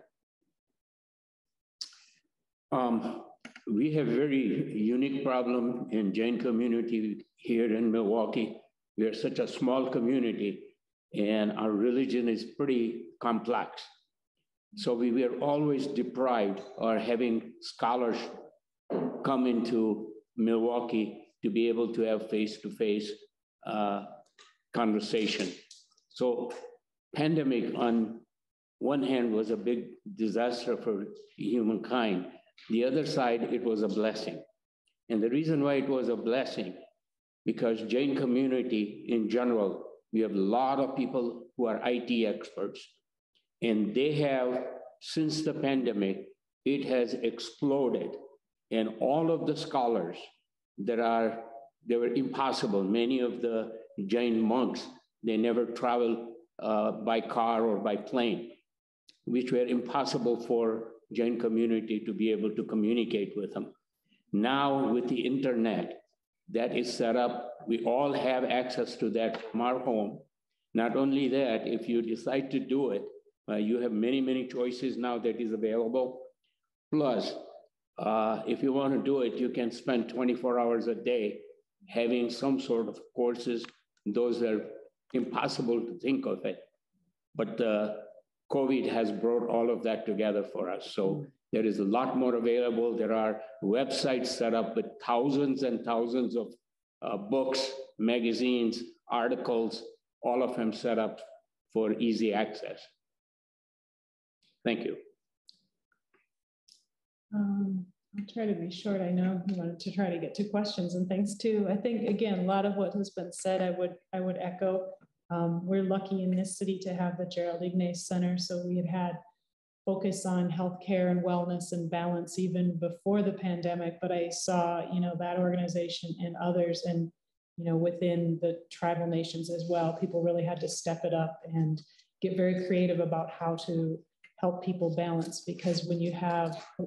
S8: We have a very unique problem in Jain community here in Milwaukee. We are such a small community and our religion is pretty complex. So we were always deprived of having scholars come into Milwaukee to be able to have face-to-face conversation. So pandemic on one hand was a big disaster for humankind. The other side, it was a blessing. And the reason why it was a blessing, because Jain community in general, we have a lot of people who are IT experts, and they have, since the pandemic, it has exploded. And all of the scholars they were impossible. Many of the Jain monks, They never traveled by car or by plane, which were impossible for Jain community to be able to communicate with them. Now with the internet, that is set up. We all have access to that from our home. Not only that, if you decide to do it, you have many, many choices now that is available. Plus, if you want to do it, you can spend 24 hours a day having some sort of courses. Those are impossible to think of it. But COVID has brought all of that together for us. So there is a lot more available. There are websites set up with thousands and thousands of books, magazines, articles, all of them set up for easy access. Thank you.
S9: I'll try to be short. I know you wanted to try to get to questions and things too. I think, again, a lot of what has been said, I would echo. We're lucky in this city to have the Gerald Ignace Center. So we had focus on healthcare and wellness and balance even before the pandemic. But I saw, that organization and others, and within the tribal nations as well, people really had to step it up and get very creative about how to help people balance, because when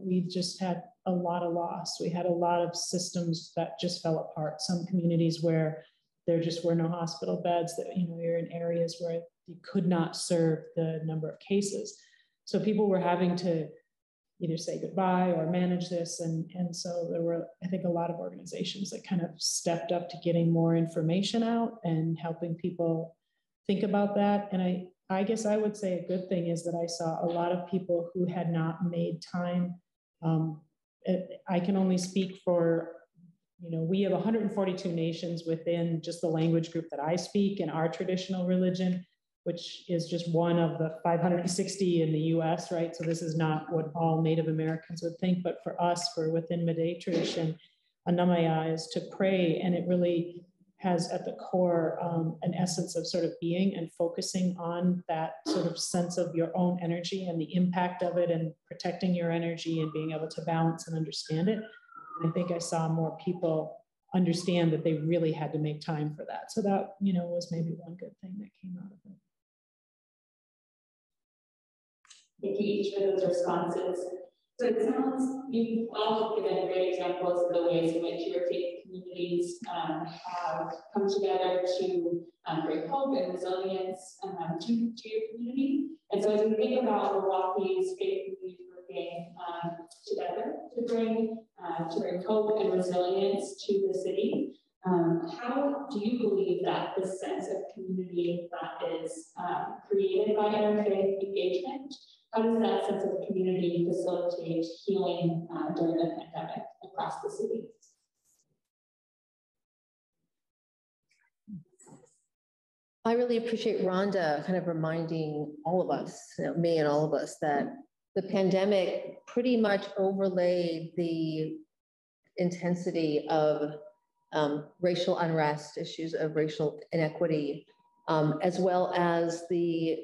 S9: we just had a lot of loss. We had a lot of systems that just fell apart. Some communities where there just were no hospital beds, that, you're in areas where you could not serve the number of cases. So people were having to either say goodbye or manage this. And so there were, I think, a lot of organizations that kind of stepped up to getting more information out and helping people think about that. And I guess I would say a good thing is that I saw a lot of people who had not made time. I can only speak for, we have 142 nations within just the language group that I speak in our traditional religion, which is just one of the 560 in the US, right? So this is not what all Native Americans would think, but for us, for within Meday tradition, Anamaya is to pray, and it really has at the core an essence of sort of being and focusing on that sort of sense of your own energy and the impact of it, and protecting your energy and being able to balance and understand it. And I think I saw more people understand that they really had to make time for that. So that, was maybe one good thing that came out of it.
S3: Thank you each for those responses. So it sounds, you've all given great examples of the ways in which your faith communities have come together to bring hope and resilience to your community. And so as we think about Milwaukee's faith communities working together to bring hope and resilience to the city, how do you believe that the sense of community that is created by interfaith engagement, how does that sense of community facilitate healing during the pandemic across the city?
S4: I really appreciate Rhonda kind of reminding all of us, me and all of us, that the pandemic pretty much overlaid the intensity of racial unrest, issues of racial inequity, as well as the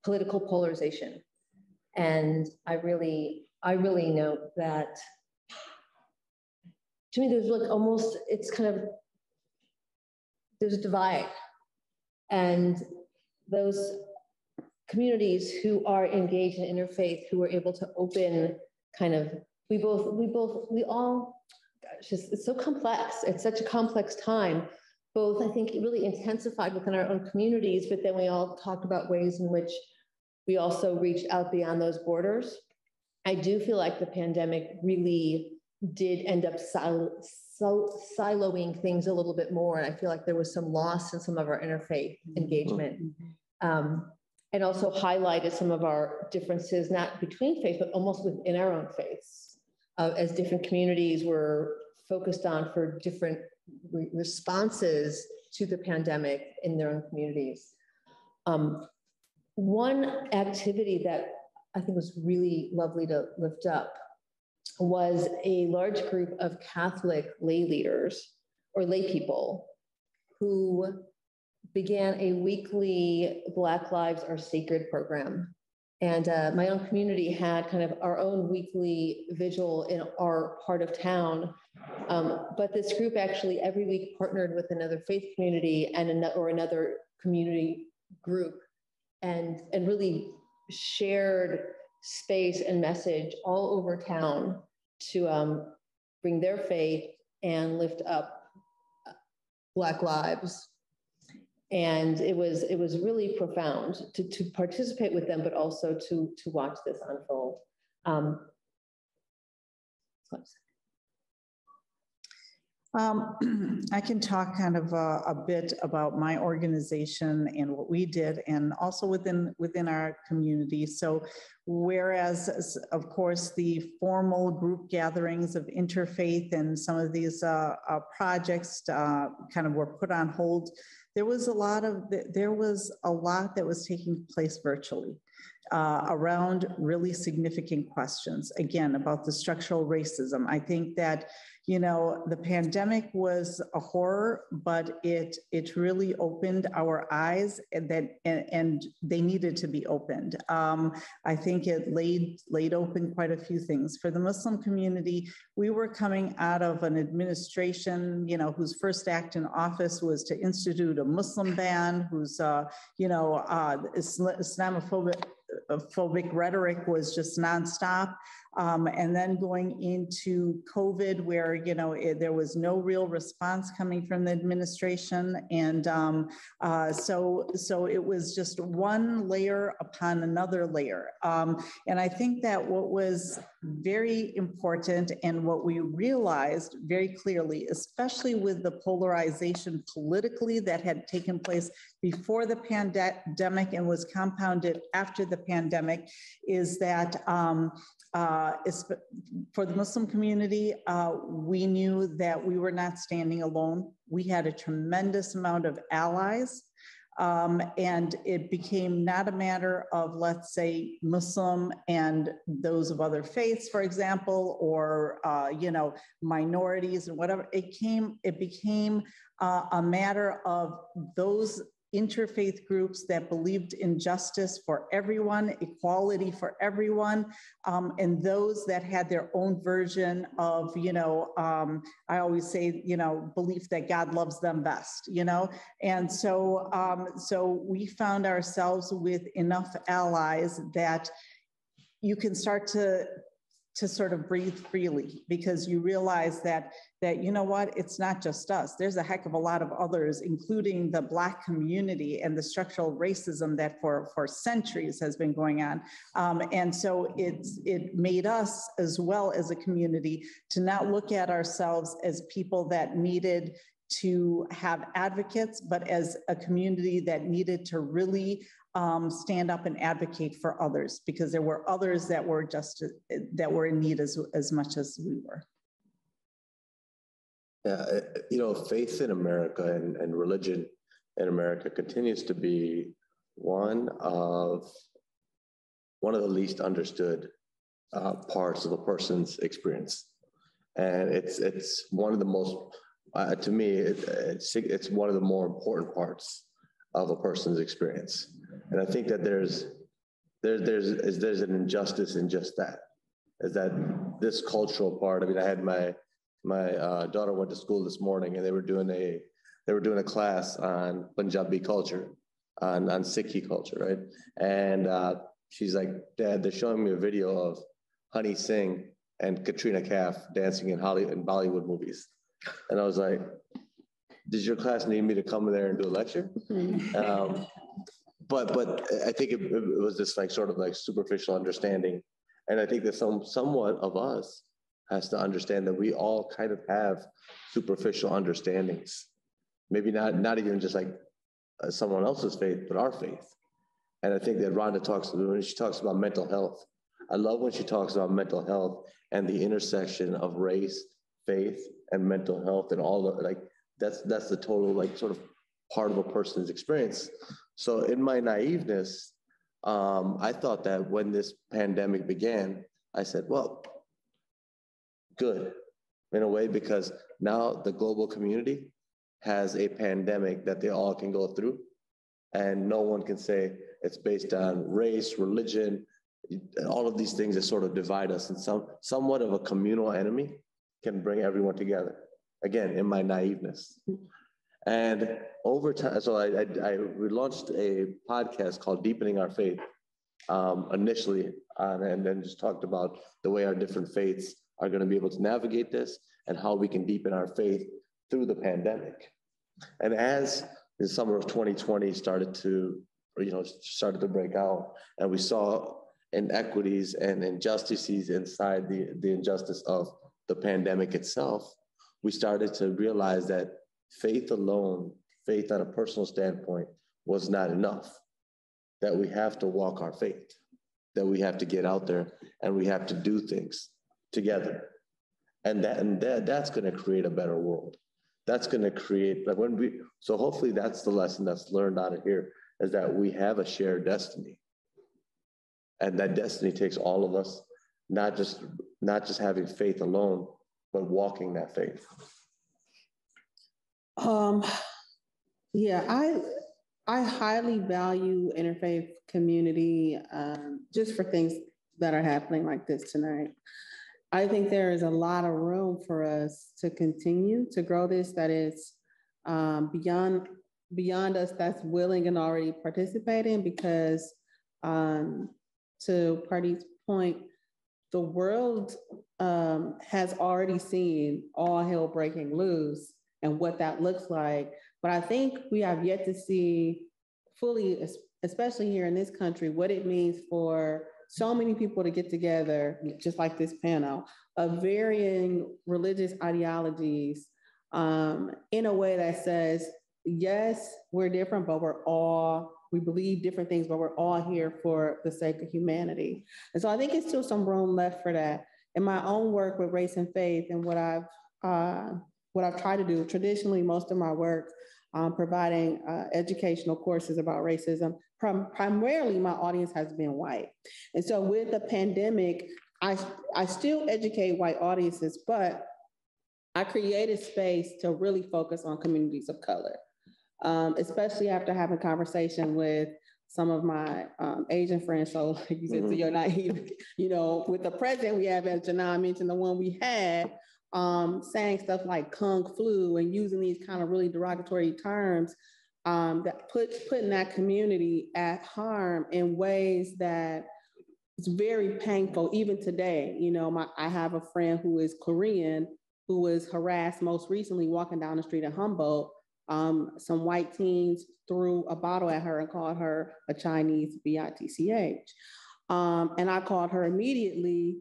S4: political polarization. And I really note that, to me, there's like almost, it's kind of, there's a divide. And those communities who are engaged in interfaith, who are able to open kind of, we all, gosh, it's so complex. It's such a complex time. Both, I think, it really intensified within our own communities, but then we all talked about ways in which we also reached out beyond those borders. I do feel like the pandemic really did end up siloing things a little bit more. And I feel like there was some loss in some of our interfaith engagement. And also highlighted some of our differences, not between faith, but almost within our own faiths, as different communities were focused on for different responses to the pandemic in their own communities. One activity that I think was really lovely to lift up was a large group of Catholic lay leaders or lay people who began a weekly Black Lives Are Sacred program. And my own community had kind of our own weekly vigil in our part of town. But this group actually every week partnered with another faith community and another community group and really shared space and message all over town to bring their faith and lift up Black lives. And it was really profound to participate with them, but also to watch this unfold.
S5: I can talk kind of a bit about my organization and what we did, and also within our community. So whereas, of course, the formal group gatherings of interfaith and some of these projects kind of were put on hold, there was a lot that was taking place virtually. Around really significant questions, again, about the structural racism. I think that, you know, the pandemic was a horror, but it really opened our eyes, and they needed to be opened. I think it laid open quite a few things. For the Muslim community, we were coming out of an administration, you know, whose first act in office was to institute a Muslim ban, whose, Islamophobic rhetoric was just nonstop. And then going into COVID, where, you know, there was no real response coming from the administration. And so it was just one layer upon another layer. And I think that what was very important and what we realized very clearly, especially with the polarization politically that had taken place before the pandemic and was compounded after the pandemic, is that for the Muslim community, we knew that we were not standing alone. We had a tremendous amount of allies. And it became not a matter of, let's say, Muslim and those of other faiths, for example, or, you know, minorities and whatever. It became a matter of those interfaith groups that believed in justice for everyone, equality for everyone, and those that had their own version of, you know, I always say, you know, belief that God loves them best, you know? And so, so we found ourselves with enough allies that you can start to sort of breathe freely, because you realize that you know what, it's not just us. There's a heck of a lot of others, including the Black community and the structural racism that for centuries has been going on. And so it made us, as well as a community, to not look at ourselves as people that needed to have advocates, but as a community that needed to really stand up and advocate for others, because there were others that were in need as much as we were.
S6: Yeah, you know, faith in America and religion in America continues to be one of the least understood parts of a person's experience, and it's one of the most, to me, it's one of the more important parts of a person's experience. And I think that there's an injustice in just that, is that this cultural part. I mean, I had my daughter went to school this morning, and they were doing a class on Punjabi culture, on Sikhi culture, right? And she's like, "Dad, they're showing me a video of Honey Singh and Katrina Kaif dancing in Bollywood movies," and I was like, "Does your class need me to come there and do a lecture?" But I think it was this like sort of like superficial understanding, and I think that somewhat of us has to understand that we all kind of have superficial understandings, maybe not even just like someone else's faith, but our faith. And I think that Rhonda when she talks about mental health, I love when she talks about mental health and the intersection of race, faith, and mental health, and all the, like, that's the total, like, sort of part of a person's experience. So in my naiveness, I thought that when this pandemic began, I said, well, good, in a way, because now the global community has a pandemic that they all can go through, and no one can say it's based on race, religion, all of these things that sort of divide us, and somewhat of a communal enemy can bring everyone together. Again, in my naiveness. And over time, so we launched a podcast called Deepening Our Faith initially, and then just talked about the way our different faiths are going to be able to navigate this and how we can deepen our faith through the pandemic. And as the summer of 2020 started to break out, and we saw inequities and injustices inside the injustice of the pandemic itself, we started to realize that faith alone, faith on a personal standpoint, was not enough, that we have to walk our faith, that we have to get out there and we have to do things together. And that's going to create a better world. That's going to create, so hopefully that's the lesson that's learned out of here, is that we have a shared destiny. And that destiny takes all of us, not just having faith alone, but walking that faith.
S7: Yeah, I highly value interfaith community just for things that are happening like this tonight. I think there is a lot of room for us to continue to grow this, that is beyond us, that's willing and already participating, because to Party's point, the world has already seen all hell breaking loose and what that looks like. But I think we have yet to see fully, especially here in this country, what it means for so many people to get together, just like this panel, of varying religious ideologies in a way that says, yes, we're different, but we believe different things, but we're all here for the sake of humanity. And so I think it's still some room left for that. In my own work with race and faith, and what I've tried to do, traditionally, most of my work providing educational courses about racism, primarily my audience has been white. And so with the pandemic, I still educate white audiences, but I created space to really focus on communities of color, especially after having conversation with some of my Asian friends. So like you said, so you're not here, with the president we have, as Janai mentioned, the one we had, saying stuff like Kung flu and using these kind of really derogatory terms that putting that community at harm in ways that it's very painful. Even today, I have a friend who is Korean who was harassed most recently walking down the street in Humboldt. Some white teens threw a bottle at her and called her a Chinese bitch. And I called her immediately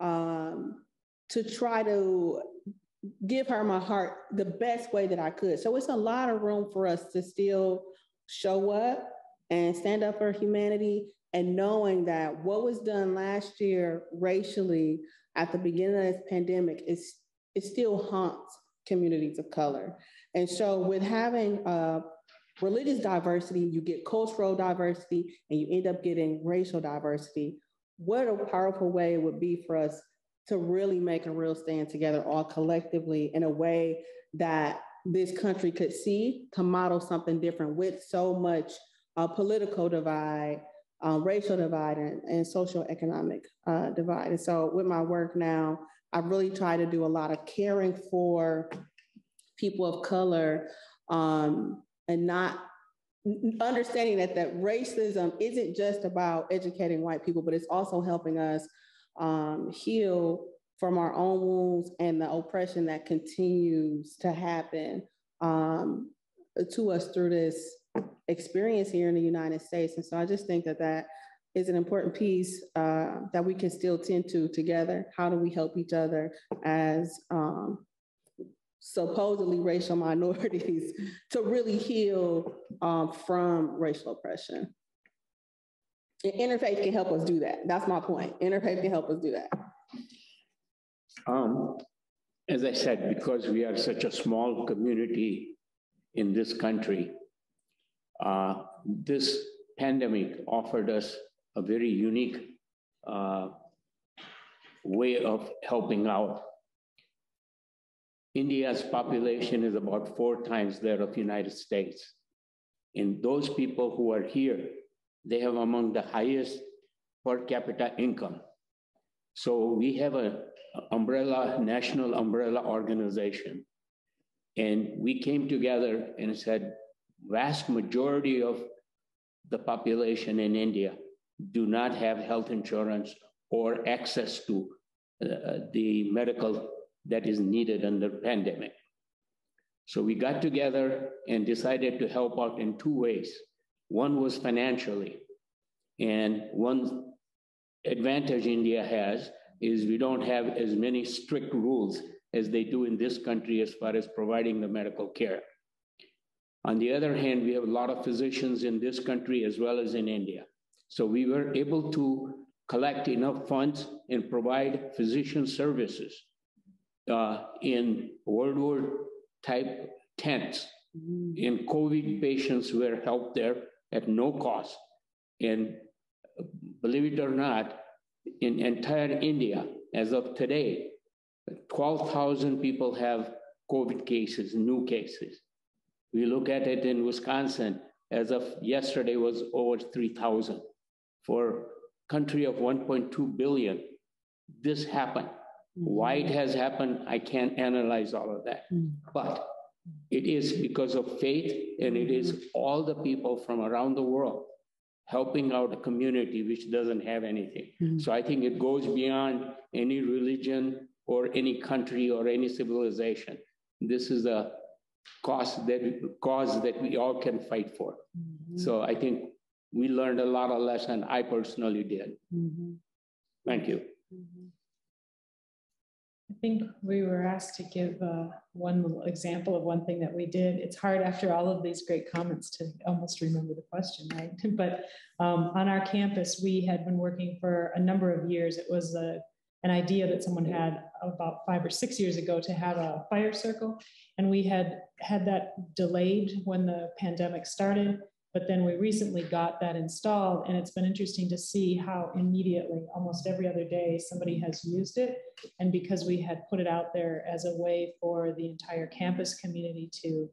S7: to try to give her my heart the best way that I could. So it's a lot of room for us to still show up and stand up for humanity, and knowing that what was done last year racially at the beginning of this pandemic it still haunts communities of color. And so with having religious diversity, you get cultural diversity, and you end up getting racial diversity. What a powerful way it would be for us to really make a real stand together all collectively in a way that this country could see, to model something different with so much political divide, racial divide, and social economic divide. And so with my work now, I really try to do a lot of caring for people of color, and not understanding that racism isn't just about educating white people, but it's also helping us heal from our own wounds and the oppression that continues to happen to us through this experience here in the United States. And so I just think that is an important piece that we can still tend to together. How do we help each other as supposedly racial minorities to really heal from racial oppression? And interfaith can help us do that. That's my point. Interfaith can help us do that.
S8: As I said, because we are such a small community in this country, this pandemic offered us a very unique way of helping out. India's population is about 4 times that of the United States. And those people who are here, they have among the highest per capita income. So we have a national umbrella organization And we came together and said, vast majority of the population in India do not have health insurance or access to the medical that is needed under the pandemic. So we got together and decided to help out in two ways. One was financially. And one advantage India has is we don't have as many strict rules as they do in this country as far as providing the medical care. On the other hand, we have a lot of physicians in this country as well as in India. So we were able to collect enough funds and provide physician services in World War type tents. And COVID patients were helped there at no cost. And believe it or not, in entire India, as of today, 12,000 people have COVID cases, new cases. We look at it in Wisconsin, as of yesterday was over 3,000. For a country of 1.2 billion, this happened. Why it has happened, I can't analyze all of that. But it is because of faith, and it is all the people from around the world helping out a community which doesn't have anything. So I think it goes beyond any religion or any country or any civilization. This is a cause that we all can fight for. So I think we learned a lot of lessons. I personally did. Thank you.
S9: I think we were asked to give one little example of one thing that we did. It's hard after all of these great comments to almost remember the question, right? But on our campus, we had been working for a number of years. It was an idea that someone had about 5 or 6 years ago to have a fire circle. And we had that delayed when the pandemic started. But then we recently got that installed, and it's been interesting to see how immediately, almost every other day, somebody has used it. And because we had put it out there as a way for the entire campus community to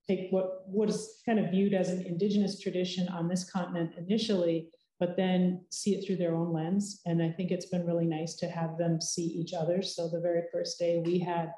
S9: take what was kind of viewed as an indigenous tradition on this continent initially, but then see it through their own lens. And I think it's been really nice to have them see each other. So the very first day we had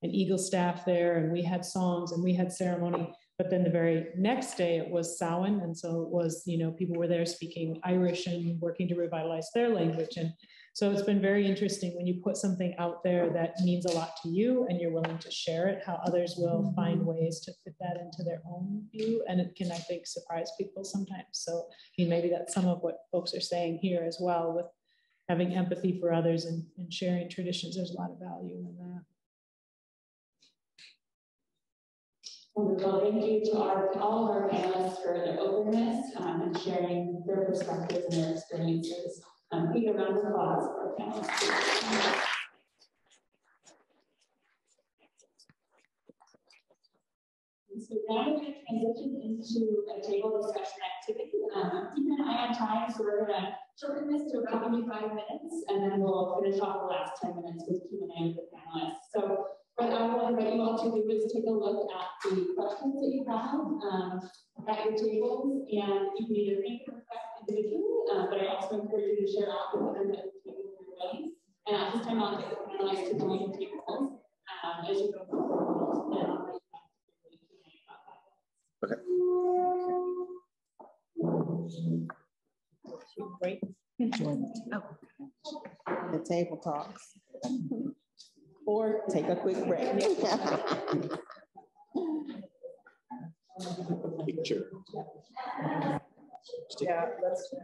S9: an Eagle staff there, and we had songs and we had ceremony. But then the very next day it was Samhain. And so it was, people were there speaking Irish and working to revitalize their language. And so it's been very interesting when you put something out there that means a lot to you and you're willing to share it, how others will find ways to fit that into their own view. And it can, I think, surprise people sometimes. So maybe that's some of what folks are saying here as well, with having empathy for others and sharing traditions. There's a lot of value in that.
S3: Wonderful. Thank you to all of our panelists for their openness and sharing their perspectives and their experiences. Give a round of applause for our panelists. So now we're going to transition into a table discussion activity. Keep an eye on time, so we're going to shorten this to about 25 minutes, and then we'll finish off the last 10 minutes with Q&A with the panelists. So what I will invite you all to do is take a look at the questions that you have at your tables, and you can either think or reflect individually, but I also encourage you to share out with others at the table for your ways. And at this time, I'll get the panelists to join the tables as you go forward. And I'll bring you back to the Q&A about that.
S6: Okay.
S7: Great. The table talks. Or take a quick break.
S6: Picture.
S7: Yeah, let's.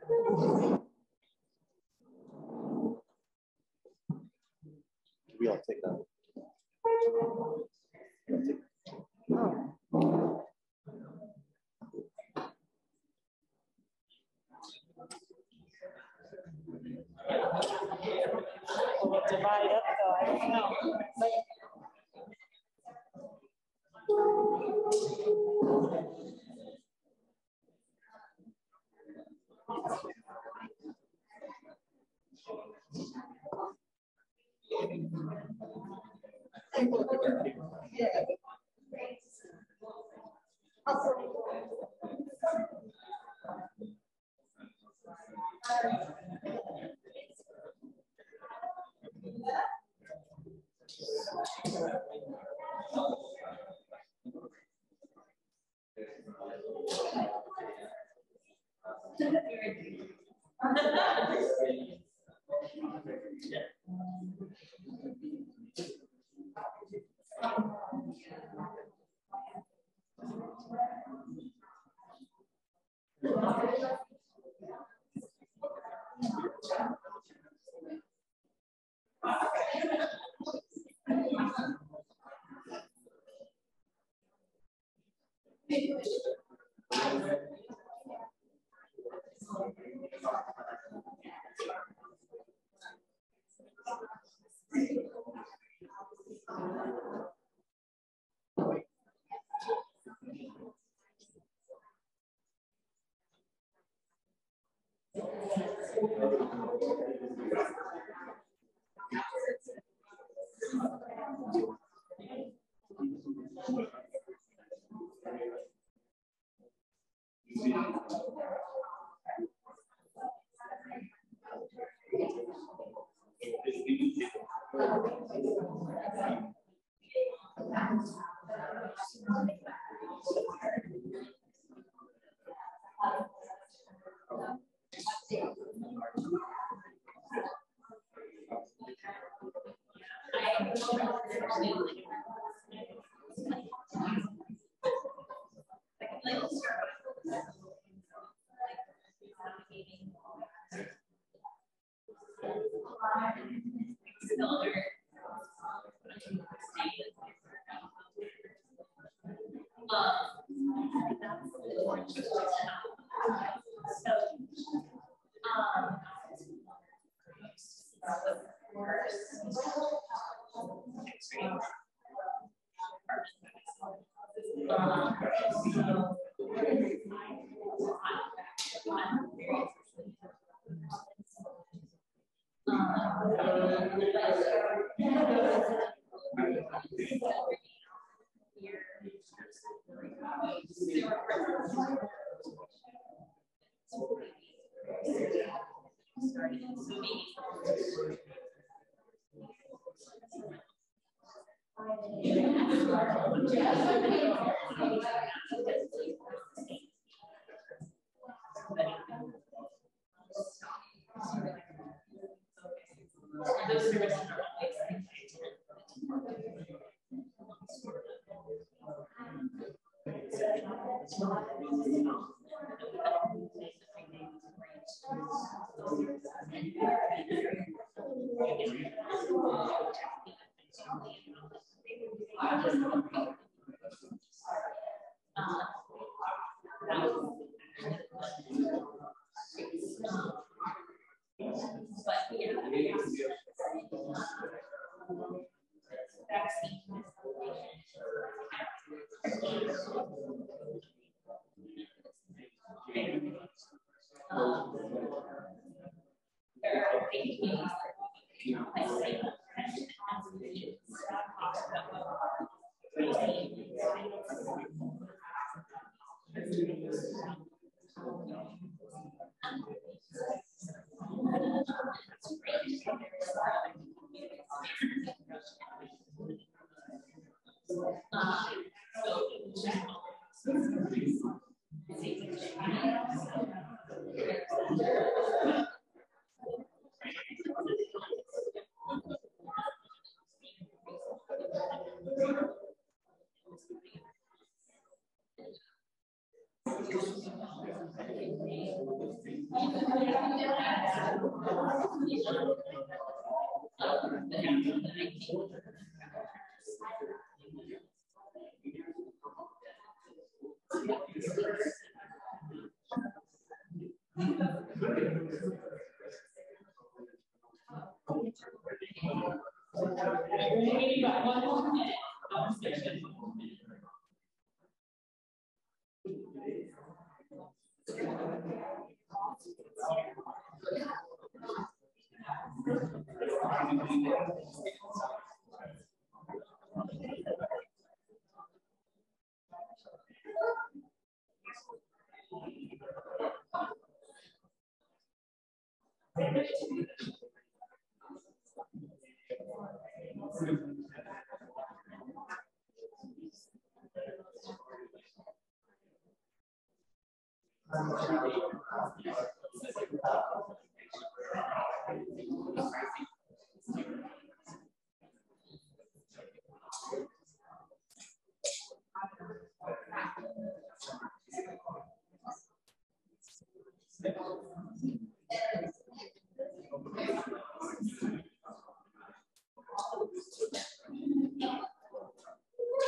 S6: We all take that.
S7: Oh. We'll divide up though, I don't know.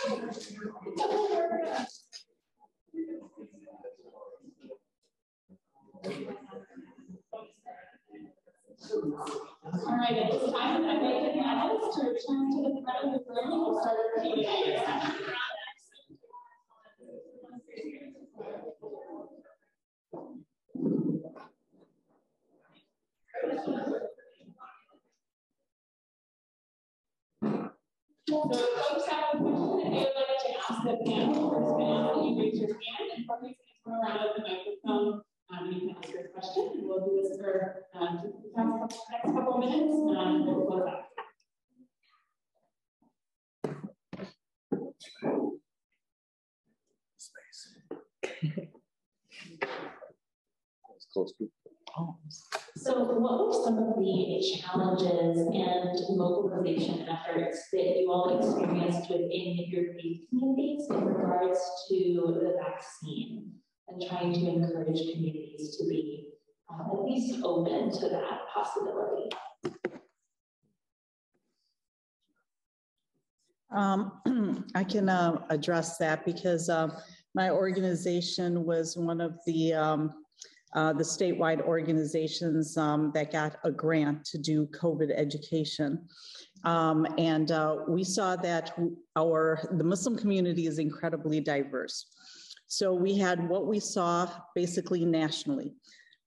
S3: All right, at this time, I'd like the panelists to return to the front of the room and we'll start the Q&A session. So if folks have a question that they would like to ask the panel, first we ask that you raise your hand and Courtney's going to come around with the microphone. You can ask your question, and we'll do this for the next couple of minutes, and we'll close out.
S10: So what were some of the challenges and mobilization efforts that you all experienced within your faith communities in regards to the vaccine and trying to encourage communities to be at least open to that possibility?
S5: I can address that because my organization was one of the statewide organizations that got a grant to do COVID education. And we saw that the Muslim community is incredibly diverse. So we had what we saw basically nationally.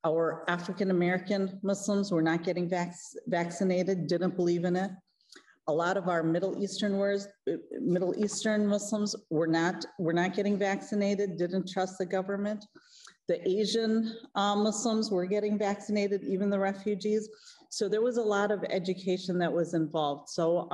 S5: Our African-American Muslims were not getting vaccinated, didn't believe in it. A lot of our Middle Eastern Muslims were not getting vaccinated, didn't trust the government. The Asian Muslims were getting vaccinated, even the refugees. So there was a lot of education that was involved. So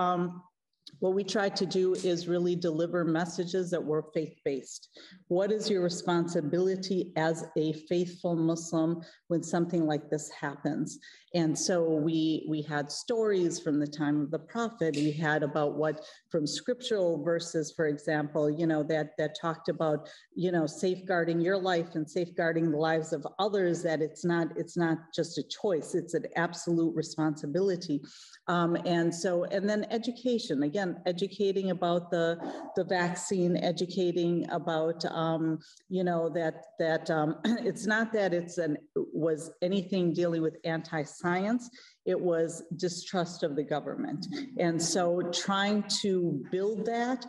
S5: what we tried to do is really deliver messages that were faith-based. What is your responsibility as a faithful Muslim when something like this happens? And so we had stories from the time of the prophet. We had about from scriptural verses, for example, that talked about, safeguarding your life and safeguarding the lives of others, that it's not just a choice, it's an absolute responsibility. And then education, again, educating about the vaccine, educating about, it's not that was anything dealing with anti-science, it was distrust of the government. And so trying to build that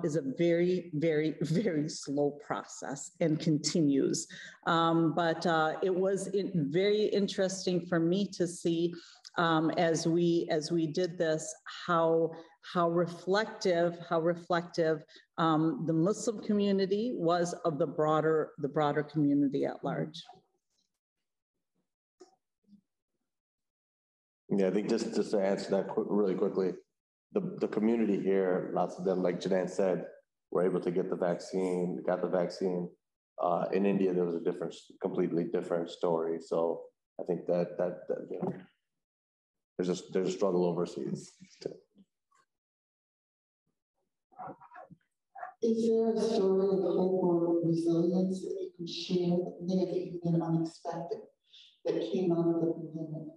S5: is a very, very, very slow process and continues. But it was very interesting for me to see as we did this, how reflective the Muslim community was of the broader community at large.
S6: Yeah, I think just to answer that really quickly, the community here, lots of them, like Janan said, were able to got the vaccine. In India, there was a completely different story. So I think that there's a struggle overseas too.
S2: Is there a story of hope or resilience that you can share that may have been unexpected that came out of the pandemic?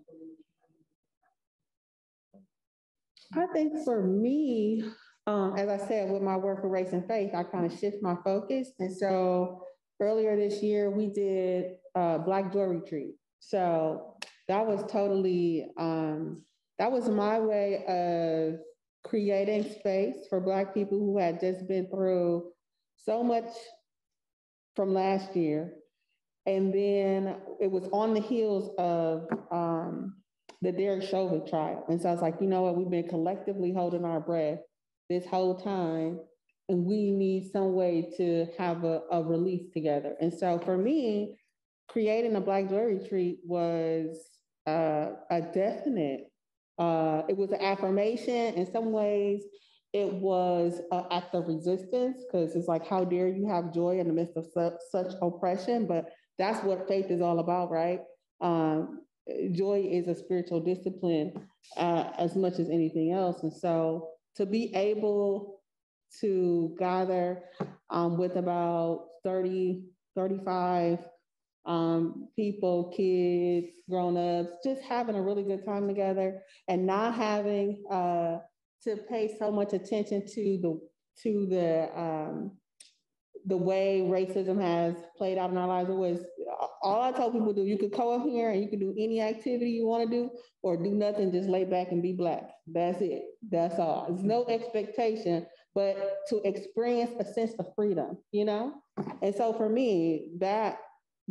S7: I think for me, as I said, with my work with race and faith, I kind of shift my focus. And so earlier this year, we did Black Joy Retreat. So that was totally, that was my way of creating space for Black people who had just been through so much from last year. And then it was on the heels of the Derek Chauvin trial. And so I was like, you know what, we've been collectively holding our breath this whole time, and we need some way to have a release together. And so for me, creating a Black Joy Retreat was a definite, it was an affirmation. In some ways, it was an act of resistance, because it's like, how dare you have joy in the midst of such oppression? But that's what faith is all about, right? Joy is a spiritual discipline as much as anything else. And so to be able to gather with about 30, 35 people, kids, grown-ups, just having a really good time together and not having to pay so much attention to to the way racism has played out in our lives. It was all I told people to do. You could come here and you can do any activity you want to do, or do nothing, just lay back and be Black. That's it. That's all. There's no expectation, but to experience a sense of freedom, you know? And so for me, that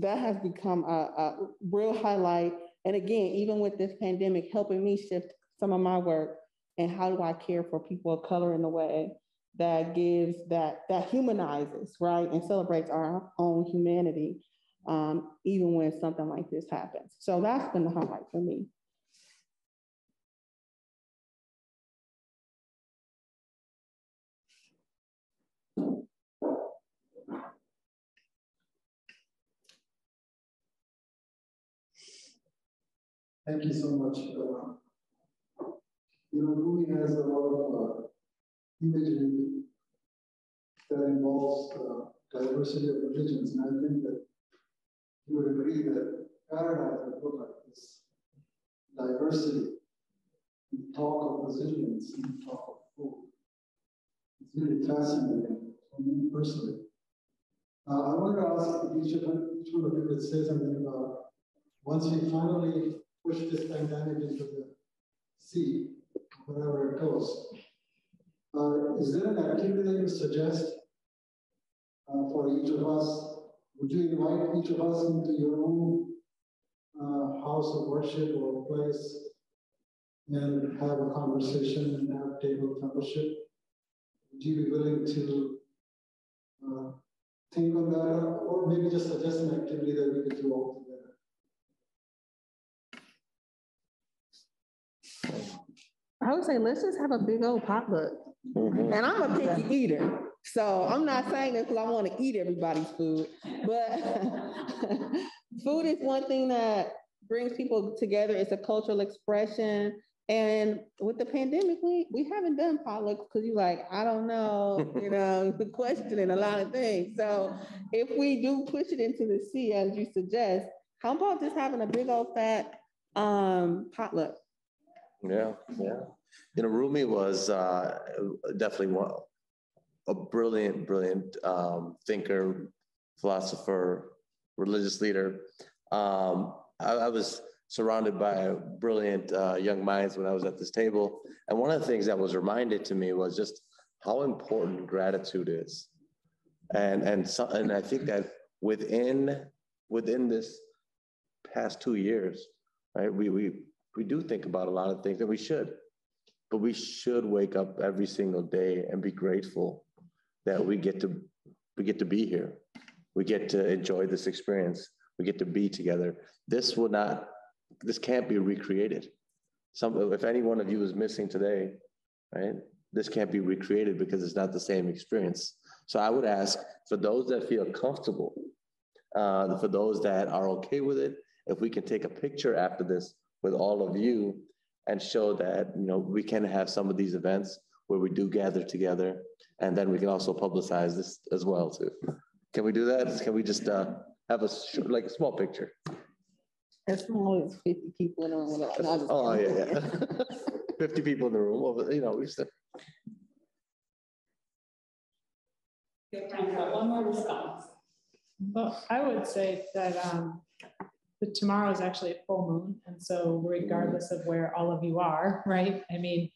S7: has become a real highlight. And again, even with this pandemic, helping me shift some of my work and how do I care for people of color in a way that gives, that humanizes, right? And celebrates our own humanity, even when something like this happens. So that's been the highlight for me.
S2: Thank you so much. Rumi has a lot of imagery that involves diversity of religions, and I think that you would agree that paradise would look like this: diversity, and talk of resilience, and talk of hope. It's really fascinating for me personally. I wanted to ask if each one of you could say something about, once we finally push this pandemic into the sea, wherever it goes, is there an activity that you suggest for each of us? Would you invite each of us into your own house of worship or place and have a conversation and have table fellowship? Would you be willing to think on that, or maybe just suggest an activity that we could do all together?
S7: I would say, let's just have a big old potluck. And I'm a picky eater. So I'm not saying this because I want to eat everybody's food, but food is one thing that brings people together. It's a cultural expression. And with the pandemic, we haven't done potlucks because you're like, I don't know, questioning a lot of things. So if we do push it into the sea, as you suggest, how about just having a big old fat potluck?
S6: Yeah. Rumi was definitely a brilliant thinker, philosopher, religious leader. I was surrounded by brilliant young minds when I was at this table. And one of the things that was reminded to me was just how important gratitude is. And I think that within this past 2 years, right, we do think about a lot of things, and we should, but we should wake up every single day and be grateful that we get to be here. We get to enjoy this experience. We get to be together. This can't be recreated. If any one of you is missing today, right, this can't be recreated because it's not the same experience. So I would ask, for those that feel comfortable, for those that are okay with it, if we can take a picture after this with all of you and show that, we can have some of these events where we do gather together, and then we can also publicize this as well too. Can we do that? Can we just have a small picture?
S7: As small as 50 people in the room.
S6: Oh yeah. 50 people in the room. We just.
S3: One more response.
S9: Well, I would say that tomorrow is actually a full moon, and so regardless of where all of you are, right? I mean,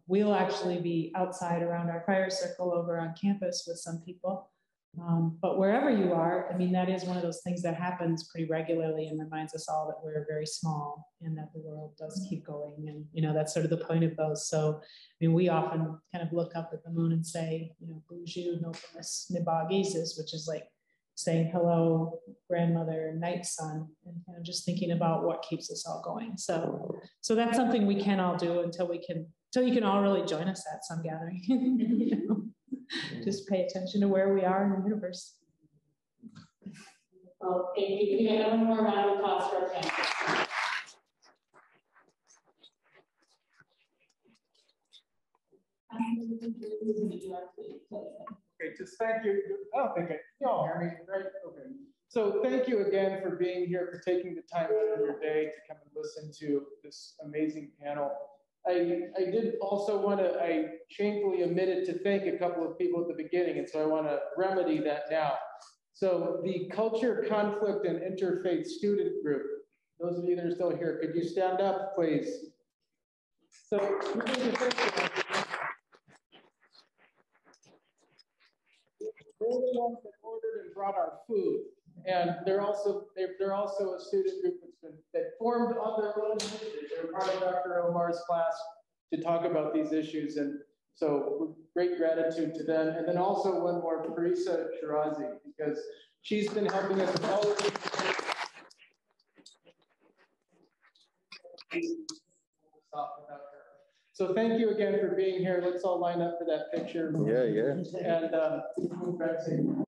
S9: we'll actually be outside around our fire circle over on campus with some people. But wherever you are, I mean, that is one of those things that happens pretty regularly and reminds us all that we're very small and that the world does keep going. And, that's sort of the point of those. So, I mean, we often kind of look up at the moon and say, Buju Nokomis Nibagisis, which is like saying hello, grandmother, night sun, and kind of just thinking about what keeps us all going. So that's something we can all do until you can all really join us at some gathering. Just pay attention to where we are in the universe.
S3: Well, thank you. Can we get one more round of applause for our panel?
S11: Okay, just thank you. Oh, okay. Y'all hear me, right? Okay. So thank you again for being here, for taking the time out of your day to come and listen to this amazing panel.
S1: I did also want to, I shamefully omitted to thank a couple of people at the beginning, and so I want to remedy that now. So the Culture, Conflict, and Interfaith Student Group, those of you that are still here, could you stand up, please? So they're the ones that ordered and brought our food. And they're also a student group that formed on their own initiative. They're part of Dr. Omar's class to talk about these issues. And so great gratitude to them. And then also one more, Parisa Shirazi, because she's been helping us with all of these. So thank you again for being here. Let's all line up for that picture.
S6: Yeah, yeah.
S1: And